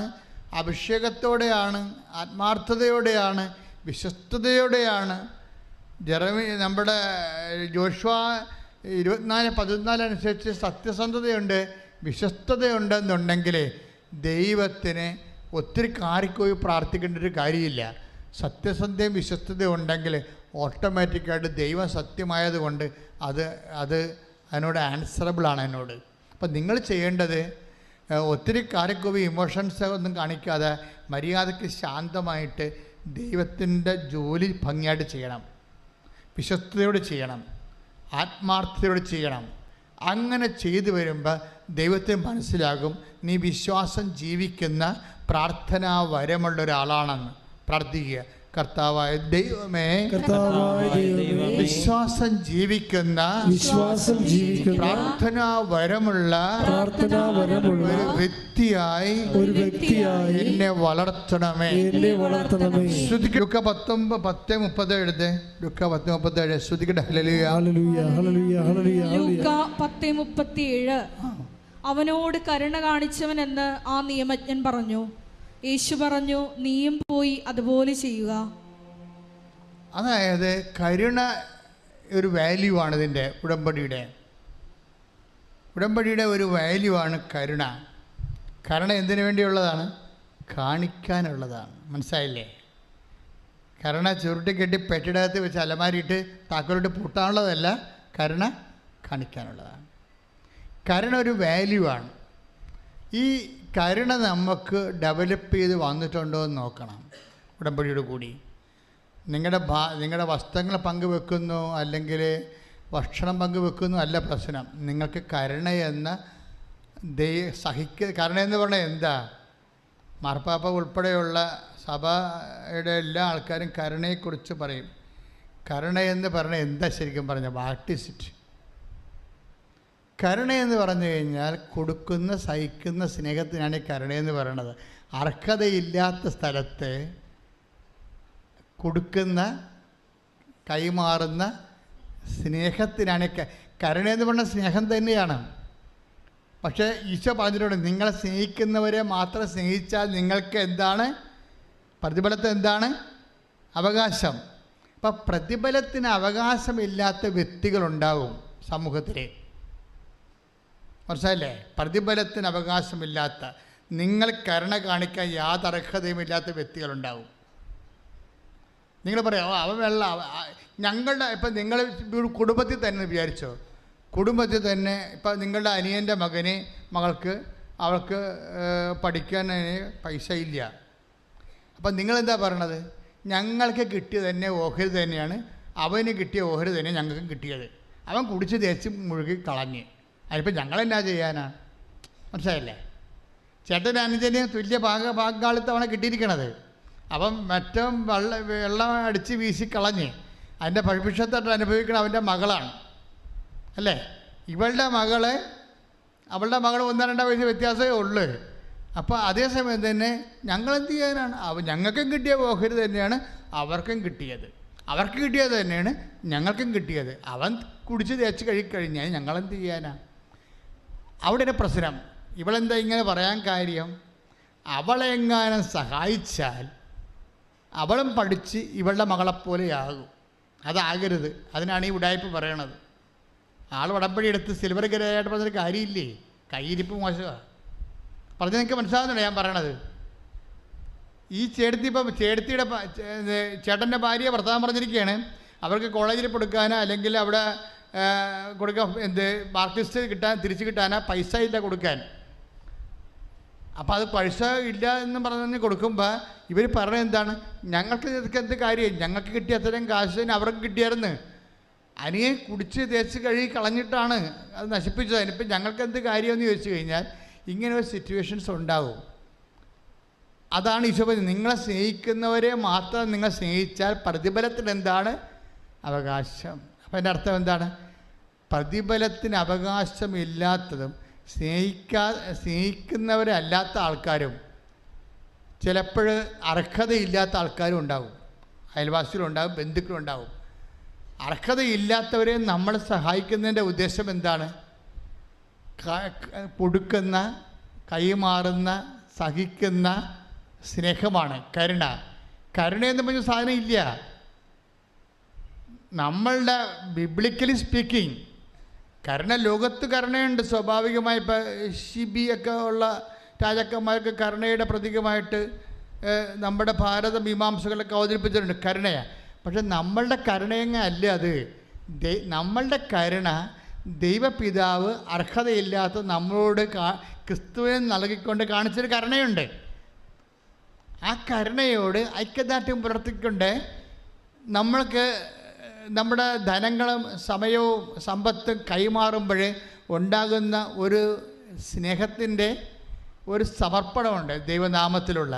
അഭിഷേകത്തോടെയാണ്, ആത്മാർത്ഥതയോടെയാണ്, വിശ്വസ്തയോടെയാണ്. നമ്മുടെ ജോഷുവ 24:14 അനുസരിച്ച് സത്യസന്ധതയുണ്ട്, വിശ്വസ്തതയുണ്ടെന്നുണ്ടെങ്കിൽ ദൈവത്തിന് ഒത്തിരി കാറിപ്പോയി പ്രാർത്ഥിക്കേണ്ട ഒരു കാര്യമില്ല. സത്യസന്ധയും വിശ്വസ്തതയും ഉണ്ടെങ്കിൽ ഓട്ടോമാറ്റിക്കായിട്ട് ദൈവം സത്യമായതുകൊണ്ട് അതിനോട് ആൻസറബിളാണ് എന്നോട്. അപ്പം നിങ്ങൾ ചെയ്യേണ്ടത് ഒത്തിരി കാരക്കോവി ഇമോഷൻസ് ഒന്നും കാണിക്കാതെ മര്യാദയ്ക്ക് ശാന്തമായിട്ട് ദൈവത്തിൻ്റെ ജോലി ഭംഗിയായിട്ട് ചെയ്യണം, വിശ്വസ്തയോട് ചെയ്യണം, ആത്മാർത്ഥതയോട് ചെയ്യണം. അങ്ങനെ ചെയ്തു വരുമ്പോൾ ദൈവത്തിന് മനസ്സിലാകും നീ വിശ്വാസം ജീവിക്കുന്ന പ്രാർത്ഥനാ വരമുള്ള ഒരാളാണെന്ന്. പ്രാർത്ഥിക്കുക, കർത്താവായ ദൈവമേ, വിശ്വാസം ജീവിക്കുന്ന പ്രാർത്ഥനാ വരമുള്ള ഒരു വ്യക്തിയായി എന്നെ വളർത്തണമേ. ലൂക്ക 10:30 എഴുത്. ലൂക്ക 10:37 ശ്രുതിക്കട്ടെ. ലൂക്ക 10:37 അവനോട് കരുണ കാണിച്ചവനെന്ന് ആ നിയമജ്ഞൻ പറഞ്ഞു. യേശു പറഞ്ഞു, നീയും പോയി അതുപോലെ ചെയ്യുക. അതായത് കരുണ ഒരു വാല്യൂ ആണ്. ഇതിൻ്റെ ഉടമ്പടിയുടെ ഒരു വാല്യൂ ആണ് കരുണ. കരുണ എന്തിനു വേണ്ടിയുള്ളതാണ്? കാണിക്കാനുള്ളതാണ്. മനസ്സിലായില്ലേ? കരുണ ചുരുട്ടിക്കെട്ടി പെട്ടിടകത്ത് വെച്ച് അലമാരിയിട്ട് താക്കോലിട്ട് പൂട്ടാനുള്ളതല്ല, കരുണ കാണിക്കാനുള്ളതാണ്. കരുണ ഒരു വാല്യൂ ആണ്. ഈ കരുണ നമുക്ക് ഡെവലപ്പ് ചെയ്ത് വന്നിട്ടുണ്ടോ എന്ന് നോക്കണം. ഉടമ്പടിയോട് കൂടി നിങ്ങളുടെ വസ്ത്രങ്ങൾ പങ്കുവെക്കുന്നു, അല്ലെങ്കിൽ ഭക്ഷണം പങ്കുവെക്കുന്നു അല്ല പ്രശ്നം. നിങ്ങൾക്ക് കരുണയെന്ന കരുണയെന്ന് പറഞ്ഞാൽ എന്താ? മാർപ്പാപ്പ ഉൾപ്പെടെയുള്ള സഭയുടെ എല്ലാ ആൾക്കാരും കരുണയെക്കുറിച്ച് പറയും. കരുണയെന്ന് പറഞ്ഞാൽ എന്താ ശരിക്കും പറഞ്ഞാൽ? What is it? കരുണയെന്ന് പറഞ്ഞു കഴിഞ്ഞാൽ കൊടുക്കുന്ന, സഹിക്കുന്ന സ്നേഹത്തിനാണ് ഈ കരുണയെന്ന് പറയണത്. അർഹതയില്ലാത്ത സ്ഥലത്ത് കൊടുക്കുന്ന, കൈമാറുന്ന സ്നേഹത്തിനാണ് കരുണയെന്ന് പറഞ്ഞ സ്നേഹം തന്നെയാണ്. പക്ഷേ ഈശോ പറഞ്ഞിട്ടുണ്ട്, നിങ്ങളെ സ്നേഹിക്കുന്നവരെ മാത്രം സ്നേഹിച്ചാൽ നിങ്ങൾക്ക് എന്താണ് പ്രതിഫലത്തിന് എന്താണ് അവകാശം? അപ്പം പ്രതിഫലത്തിന് അവകാശമില്ലാത്ത വ്യക്തികളുണ്ടാവും സമൂഹത്തിൽ. മനസ്സിലായില്ലേ? പ്രതിഫലത്തിന് അവകാശമില്ലാത്ത, നിങ്ങൾ കരുണ കാണിക്കാൻ യാതൊരു അർഹതയുമില്ലാത്ത വ്യക്തികളുണ്ടാവും. നിങ്ങൾ പറയാം, അവൻ ഞങ്ങളുടെ ഇപ്പം നിങ്ങൾ കുടുംബത്തിൽ തന്നെ വിചാരിച്ചോ, കുടുംബത്തിൽ തന്നെ ഇപ്പം നിങ്ങളുടെ അനിയൻ്റെ അവൾക്ക് പഠിക്കാൻ പൈസ ഇല്ല. അപ്പം നിങ്ങളെന്താ പറയണത്? ഞങ്ങൾക്ക് കിട്ടിയത് തന്നെ ഓഹരി തന്നെയാണ്, അവന് കിട്ടിയ ഓഹരി തന്നെ ഞങ്ങൾക്കും കിട്ടിയത്. അവൻ കുടിച്ച് തേച്ച് മുഴുകി കളഞ്ഞ്, അതിനിപ്പോൾ ഞങ്ങളെന്നാ ചെയ്യാനാ? മനസ്സിലായില്ലേ? ചേട്ടൻ അനുജന് തുല്യ പങ്കാളിത്തമാണ് കിട്ടിയിരിക്കണത്. അപ്പം മറ്റോ വെള്ളം അടിച്ച് വീശി കളഞ്ഞ് അതിൻ്റെ ഭവിഷ്യത്തായിട്ട് അനുഭവിക്കണം അവൻ്റെ മകളാണ്, അല്ലേ? അവളുടെ മകൾ 1-2 വയസ്സ് വ്യത്യാസമേ ഉള്ളൂ. അപ്പോൾ അതേസമയം തന്നെ ഞങ്ങളെന്ത് ചെയ്യാനാണ്? ഞങ്ങൾക്കും കിട്ടിയ ഓഹരി തന്നെയാണ് അവർക്കും കിട്ടിയത്, അവർക്ക് കിട്ടിയത് തന്നെയാണ് ഞങ്ങൾക്കും കിട്ടിയത്. അവൻ കുടിച്ച് തേച്ച് കഴിഞ്ഞാൽ ഞങ്ങളെന്ത് ചെയ്യാനാ? അവിടെയാണ് പ്രശ്നം. ഇവളെന്താ ഇങ്ങനെ പറയാൻ കാര്യം? അവളെങ്ങാനും സഹായിച്ചാൽ അവളും പഠിച്ച് ഇവളുടെ മകളെപ്പോലെയാകും. അതാകരുത്. അതിനാണ് ഈ ഉടായ്പ് പറയണത്. ആൾ ഉടമ്പടി എടുത്ത് സിൽവർ ഗ്രേയായിട്ട് പറഞ്ഞൊരു കാര്യമില്ലേ? കയ്യിരിപ്പ് മോശമാണ്. പറഞ്ഞ് നിങ്ങൾക്ക് മനസ്സിലാകുന്നുണ്ടോ ഞാൻ പറയണത്? ഈ ചേട്ടത്തിയുടെ ചേട്ടൻ്റെ ഭാര്യ ഭർത്താവ് പറഞ്ഞിരിക്കുകയാണ്, അവർക്ക് കോളേജിൽ കൊടുക്കാനോ അല്ലെങ്കിൽ അവിടെ കൊടുക്കാൻ മാർക്ക് ലിസ്റ്റ് തിരിച്ച് കിട്ടാനോ പൈസ ഇല്ല കൊടുക്കാൻ. അപ്പോൾ അത് പൈസ ഇല്ല എന്ന് പറഞ്ഞ് കൊടുക്കുമ്പോൾ ഇവർ പറഞ്ഞത് എന്താണ്? ഞങ്ങൾക്ക് ഇതൊക്കെ എന്ത് കാര്യം? ഞങ്ങൾക്ക് കിട്ടിയ അത്രയും കാശ് തന്നെ അവർക്ക് കിട്ടിയായിരുന്നു. അനിയെ കുടിച്ച് തേച്ച് കഴുകി കളഞ്ഞിട്ടാണ് അത് നശിപ്പിച്ചത്. അതിനിപ്പോൾ ഞങ്ങൾക്ക് എന്ത് കാര്യമെന്ന് ചോദിച്ചു കഴിഞ്ഞാൽ ഇങ്ങനെ ഒരു സിറ്റുവേഷൻസ് ഉണ്ടാവും. അതാണ് ഈശോ പറഞ്ഞത്, നിങ്ങളെ സ്നേഹിക്കുന്നവരെ മാത്രം നിങ്ങൾ സ്നേഹിച്ചാൽ പ്രതിഫലത്തിന് എന്താണ് അവകാശം. അപ്പം എൻ്റെ അർത്ഥം എന്താണ്? പ്രതിഫലത്തിന് അവകാശമില്ലാത്തതും സ്നേഹിക്കുന്നവരെ അല്ലാത്ത ആൾക്കാരും ചിലപ്പോൾ അർഹതയില്ലാത്ത ആൾക്കാരും ഉണ്ടാവും, അയൽവാസികളുണ്ടാവും, ബന്ധുക്കളുണ്ടാവും. അർഹതയില്ലാത്തവരെ നമ്മൾ സഹായിക്കുന്നതിൻ്റെ ഉദ്ദേശം എന്താണ്? കൊടുക്കുന്ന, കൈമാറുന്ന, സഹിക്കുന്ന സ്നേഹമാണ് കരുണ. കരുണയെന്ന് പറഞ്ഞ സാധനം ഇല്ല. നമ്മളുടെ ബിബ്ലിക്കലി സ്പീക്കിംഗ് കരുണ, ലോകത്ത് കരുണയുണ്ട് സ്വാഭാവികമായി. ഇപ്പോൾ ഷിബിയൊക്കെ ഉള്ള രാജാക്കന്മാർക്ക് കരുണയുടെ പ്രതീകമായിട്ട് നമ്മുടെ ഭാരത മീമാംസകളൊക്കെ അവതരിപ്പിച്ചിട്ടുണ്ട് കരുണയാണ്. പക്ഷെ നമ്മളുടെ കരുണയങ്ങ അല്ല അത്. നമ്മളുടെ കരുണ ദൈവപിതാവ് അർഹതയില്ലാത്ത നമ്മളോട് ക്രിസ്തുവിനെ നൽകിക്കൊണ്ട് കാണിച്ചൊരു കരുണയുണ്ട്. ആ കരുണയോട് ഐക്യദാർഢ്യം പുലർത്തിക്കൊണ്ട് നമ്മൾക്ക് നമ്മുടെ ധനങ്ങളും സമയവും സമ്പത്തും കൈമാറുമ്പോൾ ഉണ്ടാകുന്ന ഒരു സ്നേഹത്തിൻ്റെ ഒരു സമർപ്പണമുണ്ട് ദൈവനാമത്തിലുള്ള.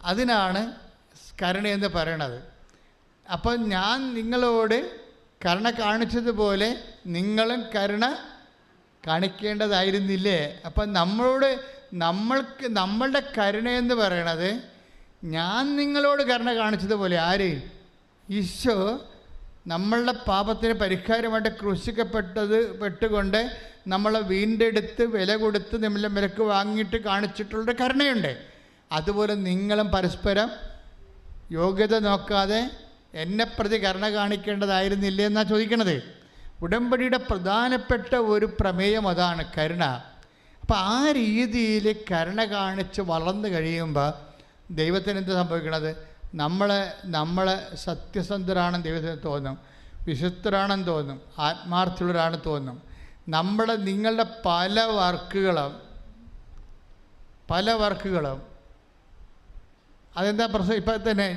അതിനാണ് കരുണയെന്ന് പറയണത്. അപ്പോൾ ഞാൻ നിങ്ങളോട് കരുണ കാണിച്ചതുപോലെ നിങ്ങളും കരുണ കാണിക്കേണ്ടതായിരുന്നില്ലേ? അപ്പം നമ്മളുടെ കരുണയെന്ന് പറയണത് ഞാൻ നിങ്ങളോട് കരുണ കാണിച്ചതുപോലെ. ആര്? ഈശോ നമ്മളുടെ പാപത്തിന് പരിഹാരമായിട്ട് ക്രൂശിക്കപ്പെട്ടുകൊണ്ട് നമ്മളെ വീണ്ടെടുത്ത് വില കൊടുത്ത് നമ്മളെ വിലക്ക് വാങ്ങിയിട്ട് കാണിച്ചിട്ടുള്ളൊരു കരുണയുണ്ട്. അതുപോലെ നിങ്ങളും പരസ്പരം യോഗ്യത നോക്കാതെ എന്നെ പ്രതി കരുണ കാണിക്കേണ്ടതായിരുന്നില്ലേ എന്നാണ് ചോദിക്കണത്. ഉടമ്പടിയുടെ പ്രധാനപ്പെട്ട ഒരു പ്രമേയം അതാണ്, കരുണ. അപ്പം ആ രീതിയിൽ കരുണ കാണിച്ച് വളർന്നു കഴിയുമ്പോൾ ദൈവത്തിന് എന്ത് സംഭവിക്കണത്? നമ്മളെ സത്യസന്ധരാണെന്ന് ദൈവത്തിന് തോന്നും, വിശുദ്ധരാണെന്ന് തോന്നും, ആത്മാർത്ഥമുള്ളവരാണെന്ന് തോന്നും. നിങ്ങളുടെ പല വർക്കുകളും അതെന്താ പ്രശ്നം? ഇപ്പം തന്നെ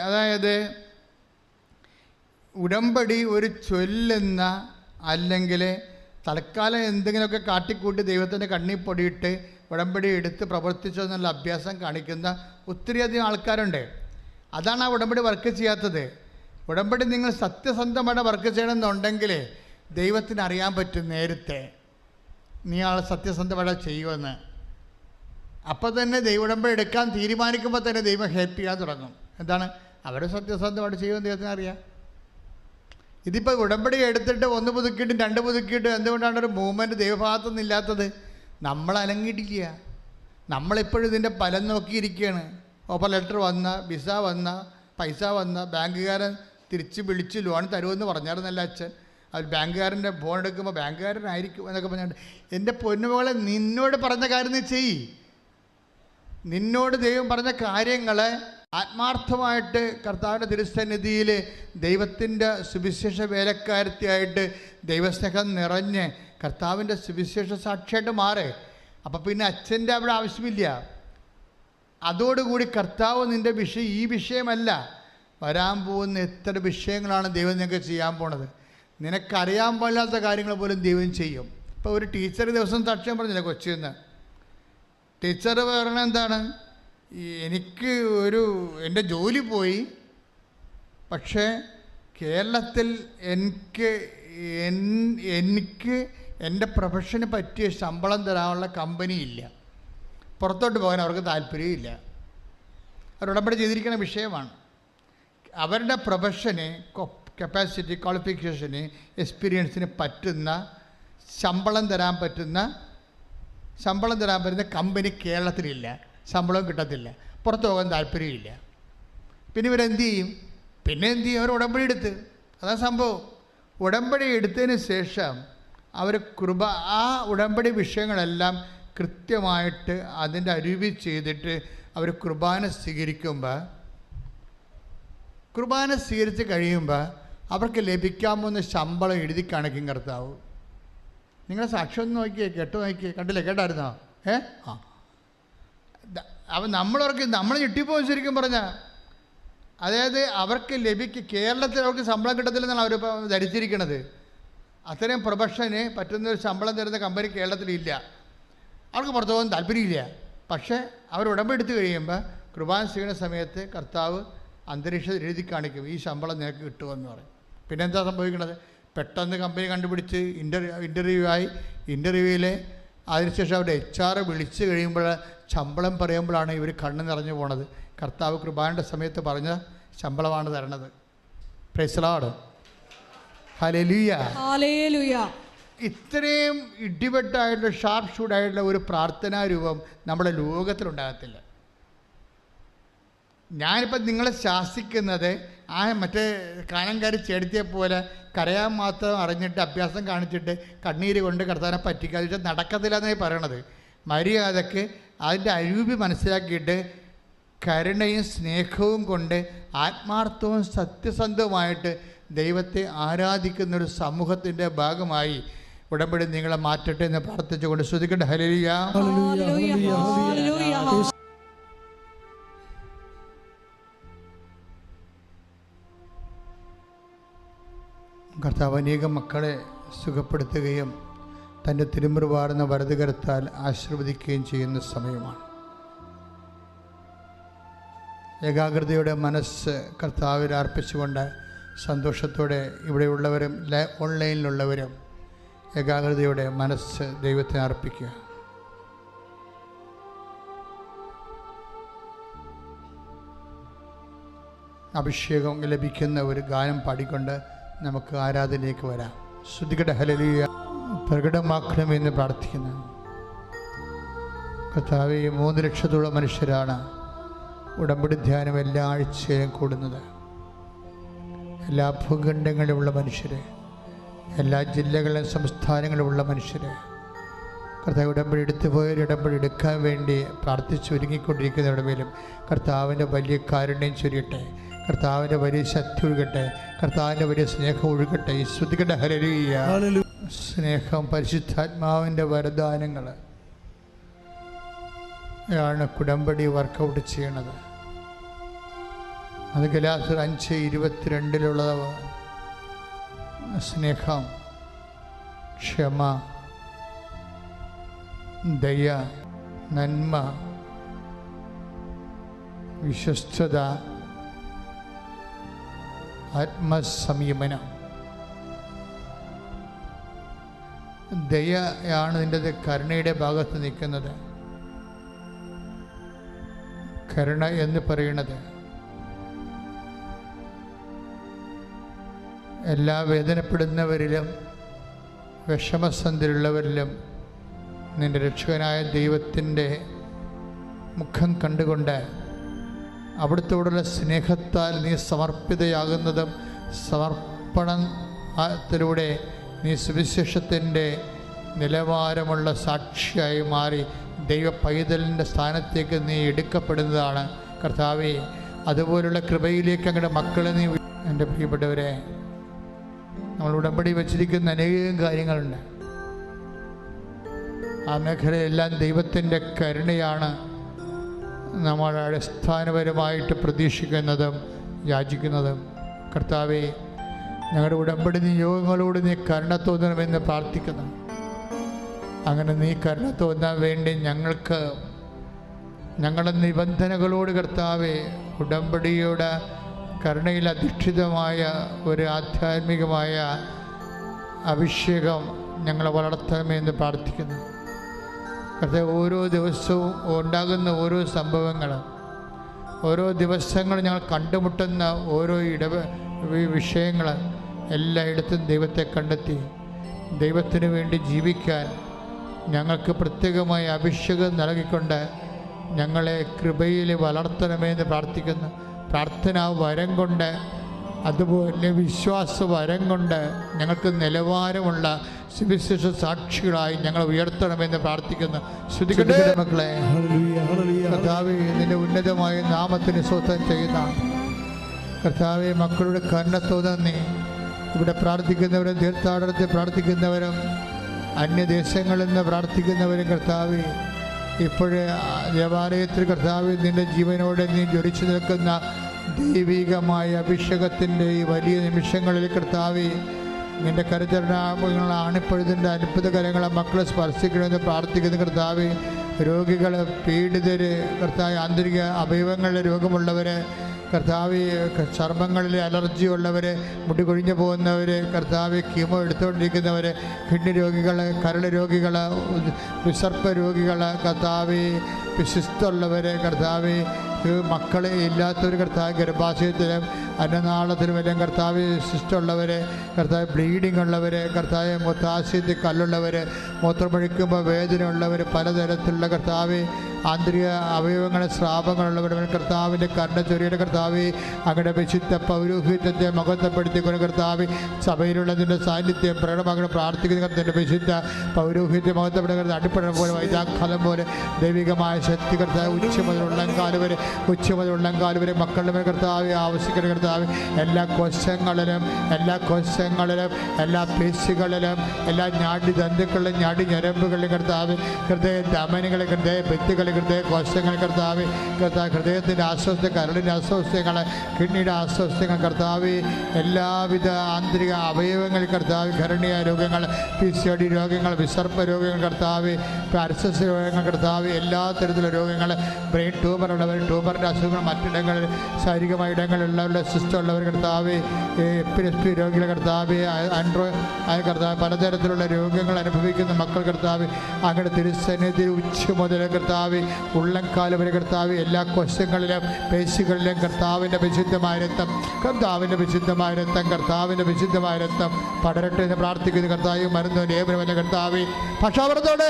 അതായത് ഉടമ്പടി ഒരു ചൊല്ലുന്ന, അല്ലെങ്കിൽ തൽക്കാലം എന്തെങ്കിലുമൊക്കെ കാട്ടിക്കൂട്ടി ദൈവത്തിൻ്റെ കണ്ണിൽ പൊടിയിട്ട് ഉടമ്പടി എടുത്ത് പ്രവർത്തിച്ചതെന്നുള്ള അഭ്യാസം കാണിക്കുന്ന ഒത്തിരിയധികം ആൾക്കാരുണ്ട്. അതാണ് ആ ഉടമ്പടി വർക്ക് ചെയ്യാത്തത്. ഉടമ്പടി നിങ്ങൾ സത്യസന്ധമായിട്ട് വർക്ക് ചെയ്യണമെന്നുണ്ടെങ്കിൽ ദൈവത്തിന് അറിയാൻ പറ്റും നേരത്തെ നീ ആൾ സത്യസന്ധമായിട്ട് ചെയ്യുമെന്ന്. അപ്പോൾ തന്നെ ദൈവ ഉടമ്പടി എടുക്കാൻ തീരുമാനിക്കുമ്പോൾ തന്നെ ദൈവം ഹെൽപ്പ് ചെയ്യാൻ തുടങ്ങും. എന്താണ്? അവർ സത്യസന്ധമായിട്ട് ചെയ്യുമെന്ന് ദൈവത്തിന് അറിയാം. ഇതിപ്പോൾ ഉടമ്പടി എടുത്തിട്ട് 1 പുതുക്കിയിട്ടും 2 പുതുക്കിയിട്ടും എന്തുകൊണ്ടാണ് ഒരു മൂവ്മെൻറ്റ് ദൈവഭാഗത്തുനിന്ന് ഇല്ലാത്തത്? നമ്മൾ അനങ്ങിയിട്ടില്ല. നമ്മളിപ്പോഴും ഇതിൻ്റെ ഫലം നോക്കിയിരിക്കുകയാണ്. ഓഫർ ലെറ്റർ വന്ന, വിസ വന്ന, പൈസ വന്ന, ബാങ്കുകാരൻ തിരിച്ച് വിളിച്ച് ലോൺ തരുമെന്ന് പറഞ്ഞായിരുന്നല്ല അച്ഛൻ. അവർ ബാങ്കുകാരൻ്റെ ഫോൺ എടുക്കുമ്പോൾ ബാങ്കുകാരനായിരിക്കും എന്നൊക്കെ പറഞ്ഞിട്ട്, എൻ്റെ പൊന്നുമകളെ നിന്നോട് പറഞ്ഞ കാര്യം നീ ചെയ്യ്. നിന്നോട് ദൈവം പറഞ്ഞ കാര്യങ്ങളെ ആത്മാർത്ഥമായിട്ട് കർത്താവിൻ്റെ തിരുസന്നിധിയിൽ ദൈവത്തിൻ്റെ സുവിശേഷ വേലക്കാരത്തിയായിട്ട് ദൈവസ്നേഹം നിറഞ്ഞ് കർത്താവിൻ്റെ സുവിശേഷ സാക്ഷിയായിട്ട് മാറേ. അപ്പം പിന്നെ അച്ഛൻ്റെ അവിടെ ആവശ്യമില്ല. അതോടുകൂടി കർത്താവ് നിൻ്റെ ഈ വിഷയമല്ല, വരാൻ പോകുന്ന എത്ര വിഷയങ്ങളാണ് ദൈവം നിനക്ക് ചെയ്യാൻ പോണത്. നിനക്കറിയാൻ പാടില്ലാത്ത കാര്യങ്ങൾ പോലും ദൈവം ചെയ്യും. ഇപ്പോൾ ഒരു ടീച്ചർ ദിവസം സാക്ഷ്യം പറഞ്ഞില്ല കൊച്ചിന്ന്. ടീച്ചർ പറയണത് എന്താണ്? എനിക്ക് എൻ്റെ ജോലി പോയി, പക്ഷേ കേരളത്തിൽ എനിക്ക് എൻ്റെ പ്രൊഫഷന് പറ്റിയ ശമ്പളം തരാനുള്ള കമ്പനി ഇല്ല. പുറത്തോട്ട് പോകാൻ അവർക്ക് താല്പര്യമില്ല. അവർ ഉടമ്പടി ചെയ്തിരിക്കുന്ന വിഷയമാണ്. അവരുടെ പ്രൊഫഷന്, കപ്പാസിറ്റി, ക്വാളിഫിക്കേഷന്, എക്സ്പീരിയൻസിന് പറ്റുന്ന ശമ്പളം തരാൻ പറ്റുന്ന കമ്പനി കേരളത്തിലില്ല. ശമ്പളവും കിട്ടത്തില്ല, പുറത്ത് പോകാൻ താല്പര്യമില്ല. പിന്നെ ഇവരെന്ത് ചെയ്യും? അവർ ഉടമ്പടി എടുത്ത്. അതാണ് സംഭവം. ഉടമ്പടി എടുത്തതിന് ശേഷം അവർ ആ ഉടമ്പടി വിഷയങ്ങളെല്ലാം കൃത്യമായിട്ട് അതിൻ്റെ അരുവി ചെയ്തിട്ട് അവർ കുർബാന സ്വീകരിച്ച് കഴിയുമ്പോൾ അവർക്ക് ലഭിക്കാമെന്ന് ശമ്പളം എഴുതി കാണിക്കും കർത്താവ്. നിങ്ങളെ സാക്ഷ്യം ഒന്ന് നോക്കിയേ, കണ്ടില്ലേ? കേട്ടായിരുന്നോ? നമ്മൾ ഞെട്ടിപ്പോകും ശരിക്കും പറഞ്ഞാൽ. അതായത് അവർക്ക് കേരളത്തിൽ അവർക്ക് ശമ്പളം കിട്ടത്തില്ലെന്നാണ് അവരിപ്പോൾ ധരിച്ചിരിക്കുന്നത്. അത്രയും പ്രൊഫഷന് പറ്റുന്നൊരു ശമ്പളം തരുന്ന കമ്പനി കേരളത്തിലില്ല. അവർക്ക് പുറത്തു പോകാൻ താല്പര്യമില്ല. പക്ഷേ അവർ ഉടമ്പെടുത്ത് കഴിയുമ്പോൾ കുർബാന ചെയ്യുന്ന സമയത്ത് കർത്താവ് അന്തരീക്ഷത്തിൽ എഴുതി കാണിക്കും, ഈ ശമ്പളം നിനക്ക് കിട്ടുമെന്ന് പറയും. പിന്നെ എന്താ സംഭവിക്കുന്നത്? പെട്ടെന്ന് കമ്പനി കണ്ടുപിടിച്ച് ഇൻ്റർവ്യൂവിലെ അതിനുശേഷം അവരുടെ HR വിളിച്ച് കഴിയുമ്പോൾ ശമ്പളം പറയുമ്പോഴാണ് ഇവർ കണ്ണ് നിറഞ്ഞു പോണത്. കർത്താവ് കുർബാനയുടെ സമയത്ത് പറഞ്ഞ ശമ്പളമാണ് തരണത്. Praise the Lord. ഹല്ലേലൂയ. ഹല്ലേലൂയ. ഇത്രയും ഇടിവെട്ടായിട്ടുള്ള ഷാർപ്പ് ഷൂട്ടായിട്ടുള്ള ഒരു പ്രാർത്ഥനാ രൂപം നമ്മുടെ ലോകത്തിലുണ്ടാകത്തില്ല. ഞാനിപ്പോൾ നിങ്ങളെ ശാസിക്കുന്നത് മറ്റേ കാനംകാരി ചേടത്തിയെ പോലെ കരയാൻ മാത്രം അറിഞ്ഞിട്ട് അഭ്യാസം കാണിച്ചിട്ട് കണ്ണീര് കൊണ്ട് കർത്താവിനെ പറ്റിക്കാതിട്ട് നടക്കത്തില്ല എന്നായി പറയണത്. മര്യാദക്ക് അതിൻ്റെ അരൂപി മനസ്സിലാക്കിയിട്ട് കരുണയും സ്നേഹവും കൊണ്ട് ആത്മാർത്ഥവും സത്യസന്ധവുമായിട്ട് ദൈവത്തെ ആരാധിക്കുന്നൊരു സമൂഹത്തിൻ്റെ ഭാഗമായി ഉടമ്പടി നിങ്ങളെ മാറ്റട്ടെ എന്ന് പ്രാർത്ഥിച്ചുകൊണ്ട് ശ്രദ്ധിക്കട്ടെ. ഹല്ലേലൂയ. കർത്താവ് അനേകം മക്കളെ സുഖപ്പെടുത്തുകയും തൻ്റെ തിരുമുറുവാർന്ന വലതുകരത്താൽ ആശീർവദിക്കുകയും ചെയ്യുന്ന സമയമാണ്. ഏകാഗ്രതയുടെ മനസ്സ് കർത്താവിൽ അർപ്പിച്ചുകൊണ്ട് സന്തോഷത്തോടെ ഇവിടെയുള്ളവരും ഓൺലൈനിലുള്ളവരും ഏകാഗ്രതയുടെ മനസ്സ് ദൈവത്തിന് അർപ്പിക്കുക. അഭിഷേകം ലഭിക്കുന്ന ഒരു ഗാനം പാടിക്കൊണ്ട് നമുക്ക് ആരാധനയിലേക്ക് വരാം. ശ്രദ്ധിക്കട്ടെ. ഹല്ലേലൂയ. പ്രകടമാക്കണമെന്ന് പ്രാർത്ഥിക്കുന്നു. കർത്താവേ, 3 ലക്ഷത്തോളം മനുഷ്യരാണ് ഉടമ്പടി ധ്യാനം എല്ലാ ആഴ്ചയിലും കൂടുന്നത്. എല്ലാ ഭൂഖണ്ഡങ്ങളിലുമുള്ള മനുഷ്യരെ, എല്ലാ ജില്ലകളിലും സംസ്ഥാനങ്ങളിലുമുള്ള മനുഷ്യരെ കർത്താവ് ഉടമ്പടി എടുത്തുപോയവർ ഉടമ്പടി എടുക്കാൻ വേണ്ടി പ്രാർത്ഥിച്ച് ഒരുങ്ങിക്കൊണ്ടിരിക്കുന്നവരുടെ മേലും കർത്താവിൻ്റെ വലിയ കാരുണ്യം ചൊരിയട്ടെ. കർത്താവിൻ്റെ വലിയ ശക്തി ഒഴുകട്ടെ. കർത്താവിൻ്റെ വലിയ സ്നേഹം ഒഴുകട്ടെ. ശ്രദ്ധിക്കട്ടെ. ഹല്ലേലൂയ. സ്നേഹം, പരിശുദ്ധാത്മാവിൻ്റെ വരദാനങ്ങൾ ആണ് ഉടമ്പടി വർക്കൗട്ട് ചെയ്യണത്. അത് ഗലാത്യർ 5:22 സ്നേഹം, ക്ഷമ, ദയ, നന്മ, വിശ്വസ്തത, ആത്മസംയമനം. ദയയാണ് ഇതിൻ്റെ കരുണയുടെ ഭാഗത്ത് നിൽക്കുന്നത്. കരുണ എന്ന് പറയുന്നത് എല്ലാ വേദനപ്പെടുന്നവരിലും വിഷമസന്ധിയിലുള്ളവരിലും നിൻ്റെ രക്ഷകനായ ദൈവത്തിൻ്റെ മുഖം കണ്ടുകൊണ്ട് അവിടുത്തോടുള്ള സ്നേഹത്താൽ നീ സമർപ്പിതയാകുന്നതും സമർപ്പണത്തിലൂടെ നീ സുവിശേഷത്തിൻ്റെ നിലവാരമുള്ള സാക്ഷിയായി മാറി ദൈവ പൈതലിൻ്റെ സ്ഥാനത്തേക്ക് നീ എടുക്കപ്പെടുന്നതാണ്. കർത്താവേ, അതുപോലുള്ള കൃപയിലേക്ക് അങ്ങയുടെ മക്കളെ നീ. എൻ്റെ പ്രിയപ്പെട്ടവരെ, നമ്മൾ ഉടമ്പടി വച്ചിരിക്കുന്ന അനേകം കാര്യങ്ങളുണ്ട്. ആ മേഖലയെല്ലാം ദൈവത്തിൻ്റെ കരുണയാണ് നമ്മൾ അടിസ്ഥാനപരമായിട്ട് പ്രതീക്ഷിക്കുന്നതും യാചിക്കുന്നതും. കർത്താവേ, ഞങ്ങളുടെ ഉടമ്പടി നിയോഗങ്ങളോട് നീ കരുണ തോന്നണമെന്ന് പ്രാർത്ഥിക്കുന്നു. അങ്ങനെ നീ കരുണ തോന്നാൻ വേണ്ടി ഞങ്ങളുടെ നിബന്ധനകളോട് കർത്താവേ, ഉടമ്പടിയുടെ കരുണയിൽ അധിഷ്ഠിതമായ ഒരു ആധ്യാത്മികമായ അഭിഷേകം ഞങ്ങളെ വളർത്തണമെന്ന് പ്രാർത്ഥിക്കുന്നു. കർത്താവേ, ഓരോ ദിവസവും ഉണ്ടാകുന്ന ഓരോ സംഭവങ്ങളും, ഓരോ ദിവസങ്ങളും ഞങ്ങൾ കണ്ടുമുട്ടുന്ന ഓരോ വിഷയങ്ങൾ എല്ലായിടത്തും ദൈവത്തെ കണ്ടെത്തി ദൈവത്തിന് വേണ്ടി ജീവിക്കാൻ ഞങ്ങൾക്ക് പ്രത്യേകമായ അഭിഷേകം നൽകിക്കൊണ്ട് ഞങ്ങളെ കൃപയിൽ വളർത്തണമെന്ന് പ്രാർത്ഥിക്കുന്നു. പ്രാർത്ഥനാ വരം കൊണ്ട്, അതുപോലെ വിശ്വാസ വരം കൊണ്ട് ഞങ്ങൾക്ക് നിലവാരമുള്ള സുവിശേഷ സാക്ഷികളായി ഞങ്ങൾ ഉയർത്തണമെന്ന് പ്രാർത്ഥിക്കുന്നു. ശ്രദ്ധിക്കട്ടെ മക്കളെ. കർത്താവേ, നിന്റെ ഉന്നതമായ നാമത്തിന് സ്തോത്രം ചെയ്യുന്ന കർത്താവേ, മക്കളുടെ കരുണ തോന്നി ഇവിടെ പ്രാർത്ഥിക്കുന്നവരും തീർത്ഥാടനത്തിൽ പ്രാർത്ഥിക്കുന്നവരും അന്യദേശങ്ങളിൽ നിന്ന് പ്രാർത്ഥിക്കുന്നവരും കർത്താവേ, ഇപ്പോഴേ ദേവാലയത്തിൽ കർത്താവേ, നിൻ്റെ ജീവനോടെ നീ ജ്വലിച്ചു നിൽക്കുന്ന ദൈവികമായ അഭിഷേകത്തിൻ്റെ ഈ വലിയ നിമിഷങ്ങളിൽ കർത്താവേ, നിൻ്റെ കരുതരണങ്ങളാണ് ഇപ്പോഴത്തിൻ്റെ അത്ഭുത കരങ്ങളെ മക്കളെ സ്പർശിക്കണമെന്ന് പ്രാർത്ഥിക്കുന്ന കർത്താവേ, രോഗികൾ, പീഡിതർ, കർത്താവ് ആന്തരിക അവയവങ്ങളുടെ രോഗമുള്ളവർ, കർത്താവ് ചർമ്മങ്ങളിൽ അലർജി ഉള്ളവർ, മുടി കൊഴിഞ്ഞു പോകുന്നവർ, കർത്താവ് കീമോ എടുത്തുകൊണ്ടിരിക്കുന്നവർ, കിഡ്നി രോഗികൾ, കരൾ രോഗികൾ, വിസർപ്പ രോഗികൾ, കർത്താവ് വിശിസ്തുള്ളവർ, കർത്താവ് മക്കളെ ഇല്ലാത്തവർ, കർത്താവ് ഗർഭാശയത്തിലും അന്നനാളത്തിലും എല്ലാം കർത്താവ് ശിഷ്ടമുള്ളവർ, കർത്താവ് ബ്ലീഡിംഗ് ഉള്ളവർ, കർത്താവ് മൂത്രാശയത്തിൽ കല്ലുള്ളവർ, മൂത്രമൊഴിക്കുമ്പോൾ വേദന ഉള്ളവർ, പലതരത്തിലുള്ള കർത്താവ് ആന്തരിക അവയവങ്ങളെ സ്രാവങ്ങളുള്ളവർ, കർത്താവിൻ്റെ കരുണ ചൊരിയുടെ കർത്താവ് അങ്ങയുടെ വിശുദ്ധ പൗരോഹിത്യത്തെ മഹത്വപ്പെടുത്തിക്കൊണ്ട് കർത്താവ് സഭയിലുള്ളതിൻ്റെ സാന്നിധ്യം പ്രകടമാക്കണം പ്രാർത്ഥിക്കുന്ന കർത്താവിൻ്റെ വിശുദ്ധ പൗരോഹിത്യം മഹത്വപ്പെടുന്ന അടിപ്പഴം പോലെ വൈദാഖലം പോലെ ദൈവികമായ ശക്തി കർത്താവ് ഉച്ച മുതൽ ഉള്ളംകാല് വരെ മക്കളുടെ മേൽ കർത്താവ് ആവശ്യിക്കുന്ന കർത്താവ് എല്ലാ കോശങ്ങളിലും എല്ലാ പേശികളിലും എല്ലാ ഞാടി ദന്തുക്കളിലും ഞാടി ഞരമ്പുകളിലും കർത്താവ് ഹൃദയ ധമനികളെ, ഹൃദയ ഭിത്തികളെ, ഹൃദയ കോശങ്ങൾ, കർത്താവ് ഹൃദയത്തിൻ്റെ അസ്വസ്ഥ, കരളിൻ്റെ അസ്വസ്ഥങ്ങൾ, കിഡ്നിയുടെ അസ്വസ്ഥങ്ങൾ, കർത്താവ് എല്ലാവിധ ആന്തരിക അവയവങ്ങൾ, കർത്താവ് ഘരണീയ രോഗങ്ങൾ, PCOD രോഗങ്ങൾ, വിസർപ്പ രോഗങ്ങൾ, കർത്താവ് പാരസസ് രോഗങ്ങൾ, കർത്താവ് എല്ലാ തരത്തിലുള്ള രോഗങ്ങൾ, ബ്രെയിൻ ട്യൂമറുള്ളവർ, ട്യൂമറിൻ്റെ അസുഖങ്ങൾ, മറ്റിടങ്ങളിൽ ശാരീരികമായ ഇടങ്ങളിലുള്ളവരുടെ സിസ്റ്റമുള്ളവർ, കർത്താവ് എപ്പിലെപ്സി രോഗികൾ, കർത്താവ് കർത്താവ് പലതരത്തിലുള്ള രോഗങ്ങൾ അനുഭവിക്കുന്ന മക്കൾ, കർത്താവ് അങ്ങയുടെ തിരുസന്നിധി ഉച്ച മുതൽ കർത്താവ് ഉള്ളംകാല് വരെ കർത്താവ് എല്ലാ കോശങ്ങളിലും പേശികളിലും കർത്താവിൻ്റെ വിശുദ്ധമായ രക്തം പടരട്ടെ എന്ന് പ്രാർത്ഥിക്കുന്ന കർത്താവ് മരുന്നോ ലേപനമല്ല കർത്താവ് പക്ഷാവൃത്തോടെ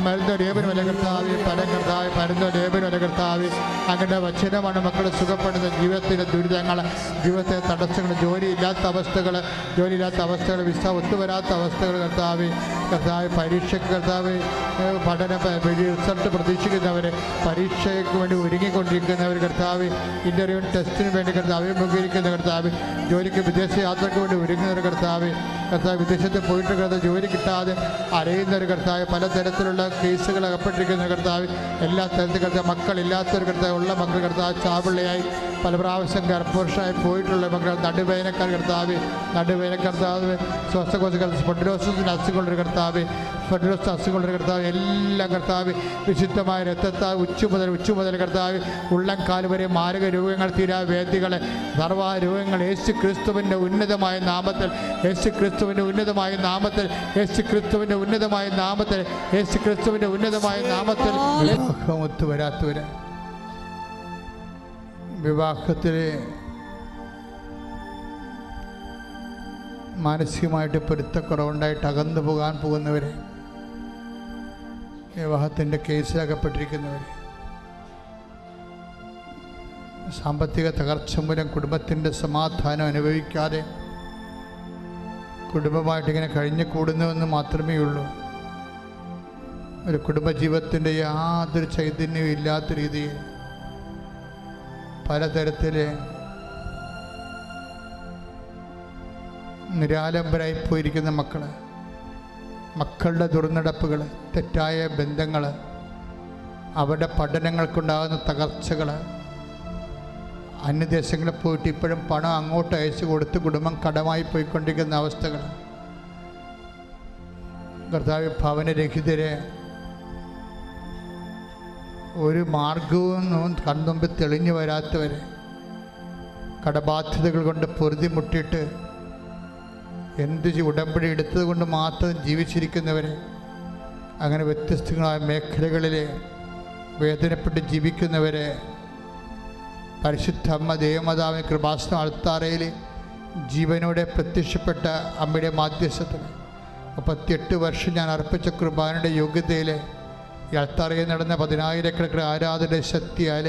മരുന്നോ ലേപനമല്ല കർത്താവ് മരുന്നോ ലേപനമല്ല കർത്താവ് അങ്ങയുടെ വചനമാണ് മക്കളെ സുഖപ്പെടുന്ന ജീവിതത്തിൻ്റെ ദുരിതങ്ങൾ, ജീവിതത്തിലെ തടസ്സങ്ങൾ, ജോലിയില്ലാത്ത അവസ്ഥകൾ, വിസ ഒത്തുവരാത്ത അവസ്ഥകൾ, കർത്താവ് പരീക്ഷയ്ക്ക്, കർത്താവ് പഠന റിസൾട്ട് പ്രതീക്ഷിക്കുന്നവർ, പരീക്ഷയ്ക്ക് വേണ്ടി ഒരുങ്ങിക്കൊണ്ടിരിക്കുന്നവർ, കർത്താവ് ഇൻ്റർവ്യൂ ടെസ്റ്റിന് വേണ്ടി കർത്താവ് അഭിമുഖീകരിക്കുന്ന കർത്താവ്, ജോലിക്ക് വിദേശ യാത്രയ്ക്ക് വേണ്ടി ഒരുങ്ങുന്നവർ, കർത്താവ് വിദേശത്ത് പോയിട്ട് കർത്താവ് ജോലി കിട്ടാതെ അറിയുന്നവർ, കർത്താവ് പലതരത്തിലുള്ള കേസുകൾ അകപ്പെട്ടിരിക്കുന്ന കർത്താവ് എല്ലാ തരത്തിൽ കർത്താവ് മക്കളില്ലാത്തവർ, കർത്താവ് ഉള്ള മക്കൾ, കർത്താവ് ചാപിള്ളയായി പല പ്രാവശ്യം ഗർഭപുരുഷനായി പോയിട്ടുള്ള മക്കൾ, നടുവേനക്കാർ, കർത്താവ് ശ്വാസകോശ സ്പൊണ്ടിലോസിന് അസുഖമുള്ളൊരു കർത്താവ് എല്ലാം കർത്താവ് വിശുദ്ധമായ രക്തത്താൽ ഉച്ച മുതൽ കർത്താവ് ഉള്ളംകാല് വരെ മാരക രോഗങ്ങൾ, തീരാവേദികൾ, സർവ്വ രോഗങ്ങൾ യേശു ക്രിസ്തുവിൻ്റെ ഉന്നതമായ നാമത്തിൽ വിവാഹമൊത്തു വരാത്തവര്, വിവാഹത്തിൽ മാനസികമായിട്ട് പൊരുത്തക്കുറവുണ്ടായിട്ട് അകന്നു പോകാൻ പോകുന്നവർ, വിവാഹത്തിൻ്റെ കേസിലകപ്പെട്ടിരിക്കുന്നവർ, സാമ്പത്തിക തകർച്ച മൂലം കുടുംബത്തിൻ്റെ സമാധാനം അനുഭവിക്കാതെ കുടുംബമായിട്ടിങ്ങനെ കഴിഞ്ഞു കൂടുന്നുവെന്ന് മാത്രമേ ഉള്ളൂ. ഒരു കുടുംബജീവിതത്തിൻ്റെ യാതൊരു ചൈതന്യവും ഇല്ലാത്ത രീതിയിൽ പലതരത്തിൽ നിരാലംബരായി പോയിരിക്കുന്ന മക്കളുടെ ദുർനടപ്പുകൾ, തെറ്റായ ബന്ധങ്ങൾ, അവരുടെ പഠനങ്ങൾക്കുണ്ടാകുന്ന തകർച്ചകൾ, അന്യദേശങ്ങളിൽ പോയിട്ട് ഇപ്പോഴും പണം അങ്ങോട്ട് അയച്ചു കൊടുത്ത് കുടുംബം കടമായി പോയിക്കൊണ്ടിരിക്കുന്ന അവസ്ഥകൾ, കർത്താവ് ഭവനരഹിതരെ, ഒരു മാർഗവും കൺമുമ്പിൽ തെളിഞ്ഞു വരാത്തവർ, കടബാധ്യതകൾ കൊണ്ട് പൊറുതിമുട്ടിയിട്ട് ഉടമ്പടി എടുത്തത് കൊണ്ട് മാത്രം ജീവിച്ചിരിക്കുന്നവർ, അങ്ങനെ വ്യത്യസ്തങ്ങളായ മേഖലകളിൽ വേദനപ്പെട്ട് ജീവിക്കുന്നവരെ പരിശുദ്ധ അമ്മ ദേവമാതാവിന് കൃപാസന അൾത്താരയിൽ ജീവനോടെ പ്രത്യക്ഷപ്പെട്ട അമ്മയുടെ മാധ്യസ്ഥത്തിൽ 38 വർഷം ഞാൻ അർപ്പിച്ച കുർബാനയുടെ യോഗ്യതയിൽ ഈ അൾത്താരയിൽ നടന്ന 10,000 ആരാധന ശക്തിയാൽ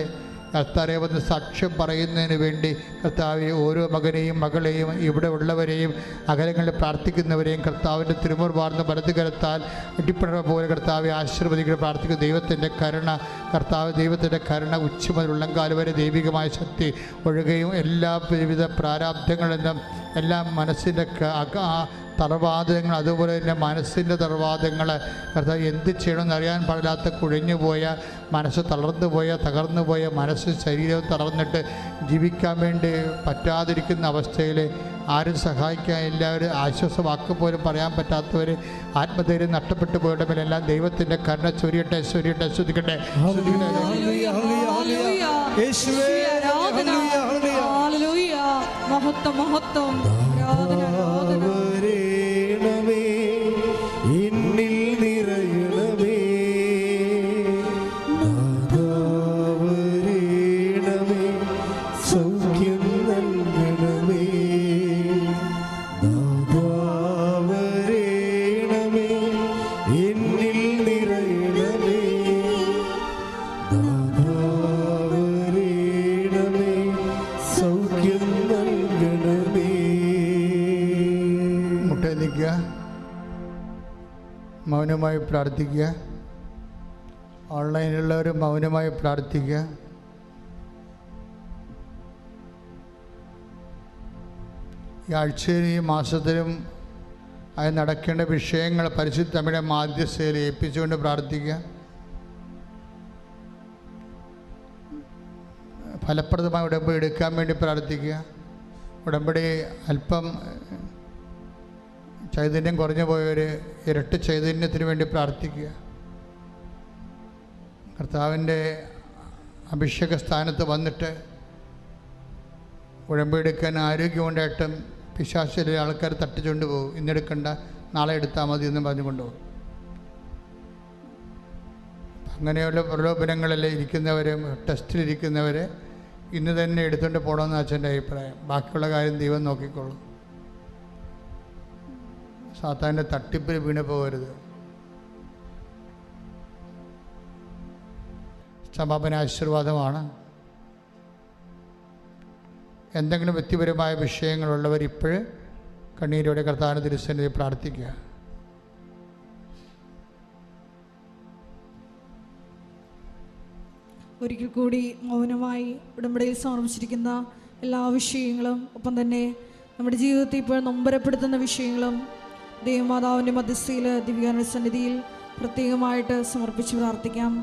കർത്താവെ വന്ന് സാക്ഷ്യം പറയുന്നതിന് വേണ്ടി കർത്താവെ ഓരോ മകനെയും മകളെയും ഇവിടെ ഉള്ളവരെയും അകലങ്ങളിൽ പ്രാർത്ഥിക്കുന്നവരെയും കർത്താവിൻ്റെ തിരുമുർ വാർന്ന വലതുകരത്താൽ അടിപ്പണ പോലെ കർത്താവെ ആശീർവദിക്കുന്ന പ്രാർത്ഥിക്കുന്ന ദൈവത്തിൻ്റെ കരുണ ഉച്ച മുതൽ ഉള്ളംകാല് വരെ ദൈവികമായ ശക്തി ഒഴുകുകയും എല്ലാ വിവിധ പ്രാരാബ്ധങ്ങളിൽ നിന്നും എല്ലാ മനസ്സിൻ്റെ തറവാദങ്ങൾ, അതുപോലെ തന്നെ മനസ്സിൻ്റെ തറവാദങ്ങൾ, കർത്താവ് എന്ത് ചെയ്യണമെന്ന് അറിയാൻ പാടില്ലാത്ത കുഴഞ്ഞു പോയ മനസ്സ്, തളർന്നു പോയ തകർന്നു പോയ മനസ്സ്, ശരീരവും തളർന്നിട്ട് ജീവിക്കാൻ വേണ്ടി പറ്റാതിരിക്കുന്ന അവസ്ഥയിൽ ആരും സഹായിക്കാൻ എല്ലാവരും ആശ്വാസവാക്ക് പോലും പറയാൻ പറ്റാത്തവർ, ആത്മധൈര്യം നഷ്ടപ്പെട്ടു പോയുടെ മേലെല്ലാം ദൈവത്തിൻ്റെ കരുണ ചൊരിയട്ടെ, ചൊരിയട്ടെ, ശ്രുതിക്കട്ടെ. മഹത്വം മഹത്വം എന്നിൽ നിറയണമേ, നാദാവരേണമേ, സൗഖ്യം നൽകണമേ, നാദാവരേണമേ, എന്നിൽ നിറയണമേ, നാദാവരേണമേ, സൗഖ്യം നൽകണമേ. മുട്ടേലിക്കുക, മൗനമായി പ്രാർത്ഥിക്കുക. ഓൺലൈനിലുള്ളവർ മൗനമായി പ്രാർത്ഥിക്കുക. ഈ ആഴ്ചയിലും ഈ മാസത്തിലും അത് നടക്കേണ്ട വിഷയങ്ങൾ പരിശുദ്ധ അമ്മയുടെ മാധ്യസ്ഥയിൽ ഏൽപ്പിച്ചുകൊണ്ട് പ്രാർത്ഥിക്കുക. ഫലപ്രദമായ ഉടമ്പടി എടുക്കാൻ വേണ്ടി പ്രാർത്ഥിക്കുക. ഉടമ്പടി അല്പം ചൈതന്യം കുറഞ്ഞു പോയവർ ഇരട്ടി ചൈതന്യത്തിന് വേണ്ടി പ്രാർത്ഥിക്കുക. കർത്താവിൻ്റെ അഭിഷേക സ്ഥാനത്ത് വന്നിട്ട് ഉടമ്പടി എടുക്കാൻ ആരോഗ്യമുണ്ടായിട്ടും പിശാചിലെ ആൾക്കാർ തട്ടിച്ചുകൊണ്ട് പോകും. ഇന്നെടുക്കണ്ട, നാളെ എടുത്താൽ മതി എന്ന് പറഞ്ഞുകൊണ്ടുപോകും. അങ്ങനെയുള്ള പ്രലോഭനങ്ങളിൽ ഇരിക്കുന്നവരെ, ടെസ്റ്റിലിരിക്കുന്നവരെ ഇന്ന് തന്നെ എടുത്തുകൊണ്ട് പോകണമെന്ന് അച്ഛൻ്റെ അഭിപ്രായം. ബാക്കിയുള്ള കാര്യം ദൈവം നോക്കിക്കോളും. സാത്താൻ്റെ തട്ടിപ്പിൽ വീണ് പോകരുത്. സമാപന ആശീർവാദമാണ്. എന്തെങ്കിലും വ്യക്തിപരമായ വിഷയങ്ങളുള്ളവർ ഇപ്പോഴും കണ്ണീരോടെ കർത്താവിൻ്റെ തിരുസന്നിധിയിൽ പ്രാർത്ഥിക്കുക. ഒരിക്കൽ കൂടി മൗനമായി ഉടമ്പടിയിൽ സമർപ്പിച്ചിരിക്കുന്ന എല്ലാ വിഷയങ്ങളും, ഒപ്പം തന്നെ നമ്മുടെ ജീവിതത്തിൽ ഇപ്പോൾ നൊമ്പരപ്പെടുത്തുന്ന വിഷയങ്ങളും ദൈവമാതാവിൻ്റെ മധ്യസ്ഥയിൽ ദിവ്യകാരുണ്യ സന്നിധിയിൽ പ്രത്യേകമായിട്ട് സമർപ്പിച്ച് പ്രാർത്ഥിക്കാം.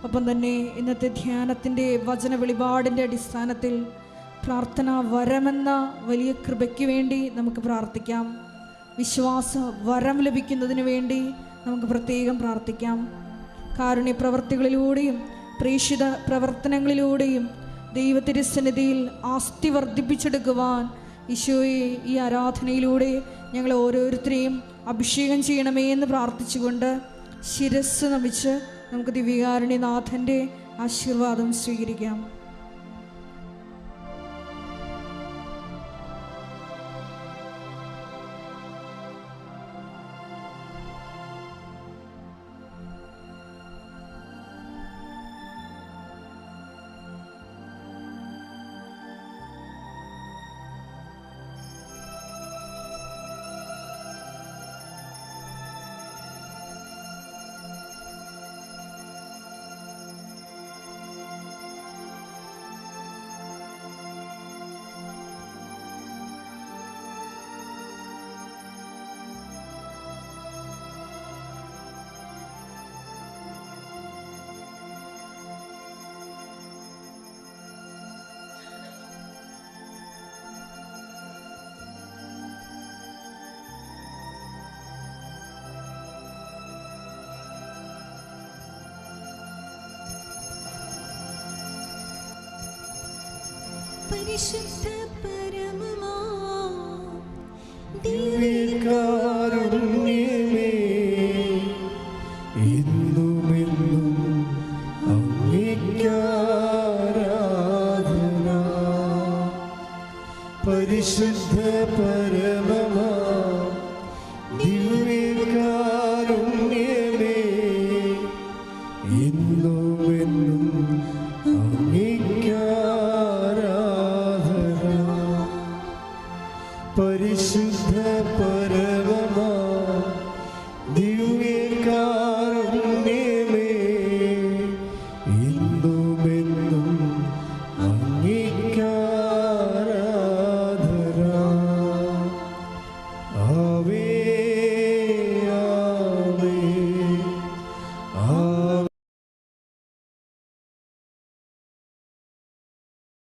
ഒപ്പം തന്നെ ഇന്നത്തെ ധ്യാനത്തിൻ്റെ വചന വെളിപാടിൻ്റെ അടിസ്ഥാനത്തിൽ പ്രാർത്ഥനാ വരമെന്ന വലിയ കൃപയ്ക്ക് വേണ്ടി നമുക്ക് പ്രാർത്ഥിക്കാം. വിശ്വാസ വരം ലഭിക്കുന്നതിന് വേണ്ടി നമുക്ക് പ്രത്യേകം പ്രാർത്ഥിക്കാം. കാരുണ്യ പ്രവർത്തികളിലൂടെയും പ്രേക്ഷിത പ്രവർത്തനങ്ങളിലൂടെയും ദൈവത്തിരുസന്നിധിയിൽ ആസ്തി വർദ്ധിപ്പിച്ചെടുക്കുവാൻ ഈശോയെ ഈ ആരാധനയിലൂടെ ഞങ്ങൾ ഓരോരുത്തരെയും അഭിഷേകം ചെയ്യണമേ എന്ന് പ്രാർത്ഥിച്ചുകൊണ്ട് ശിരസ് നമിച്ച് നമുക്ക് ദിവ്യകാരുണ്യനാഥൻ്റെ ആശീർവാദം സ്വീകരിക്കാം. പരിശുദ്ധ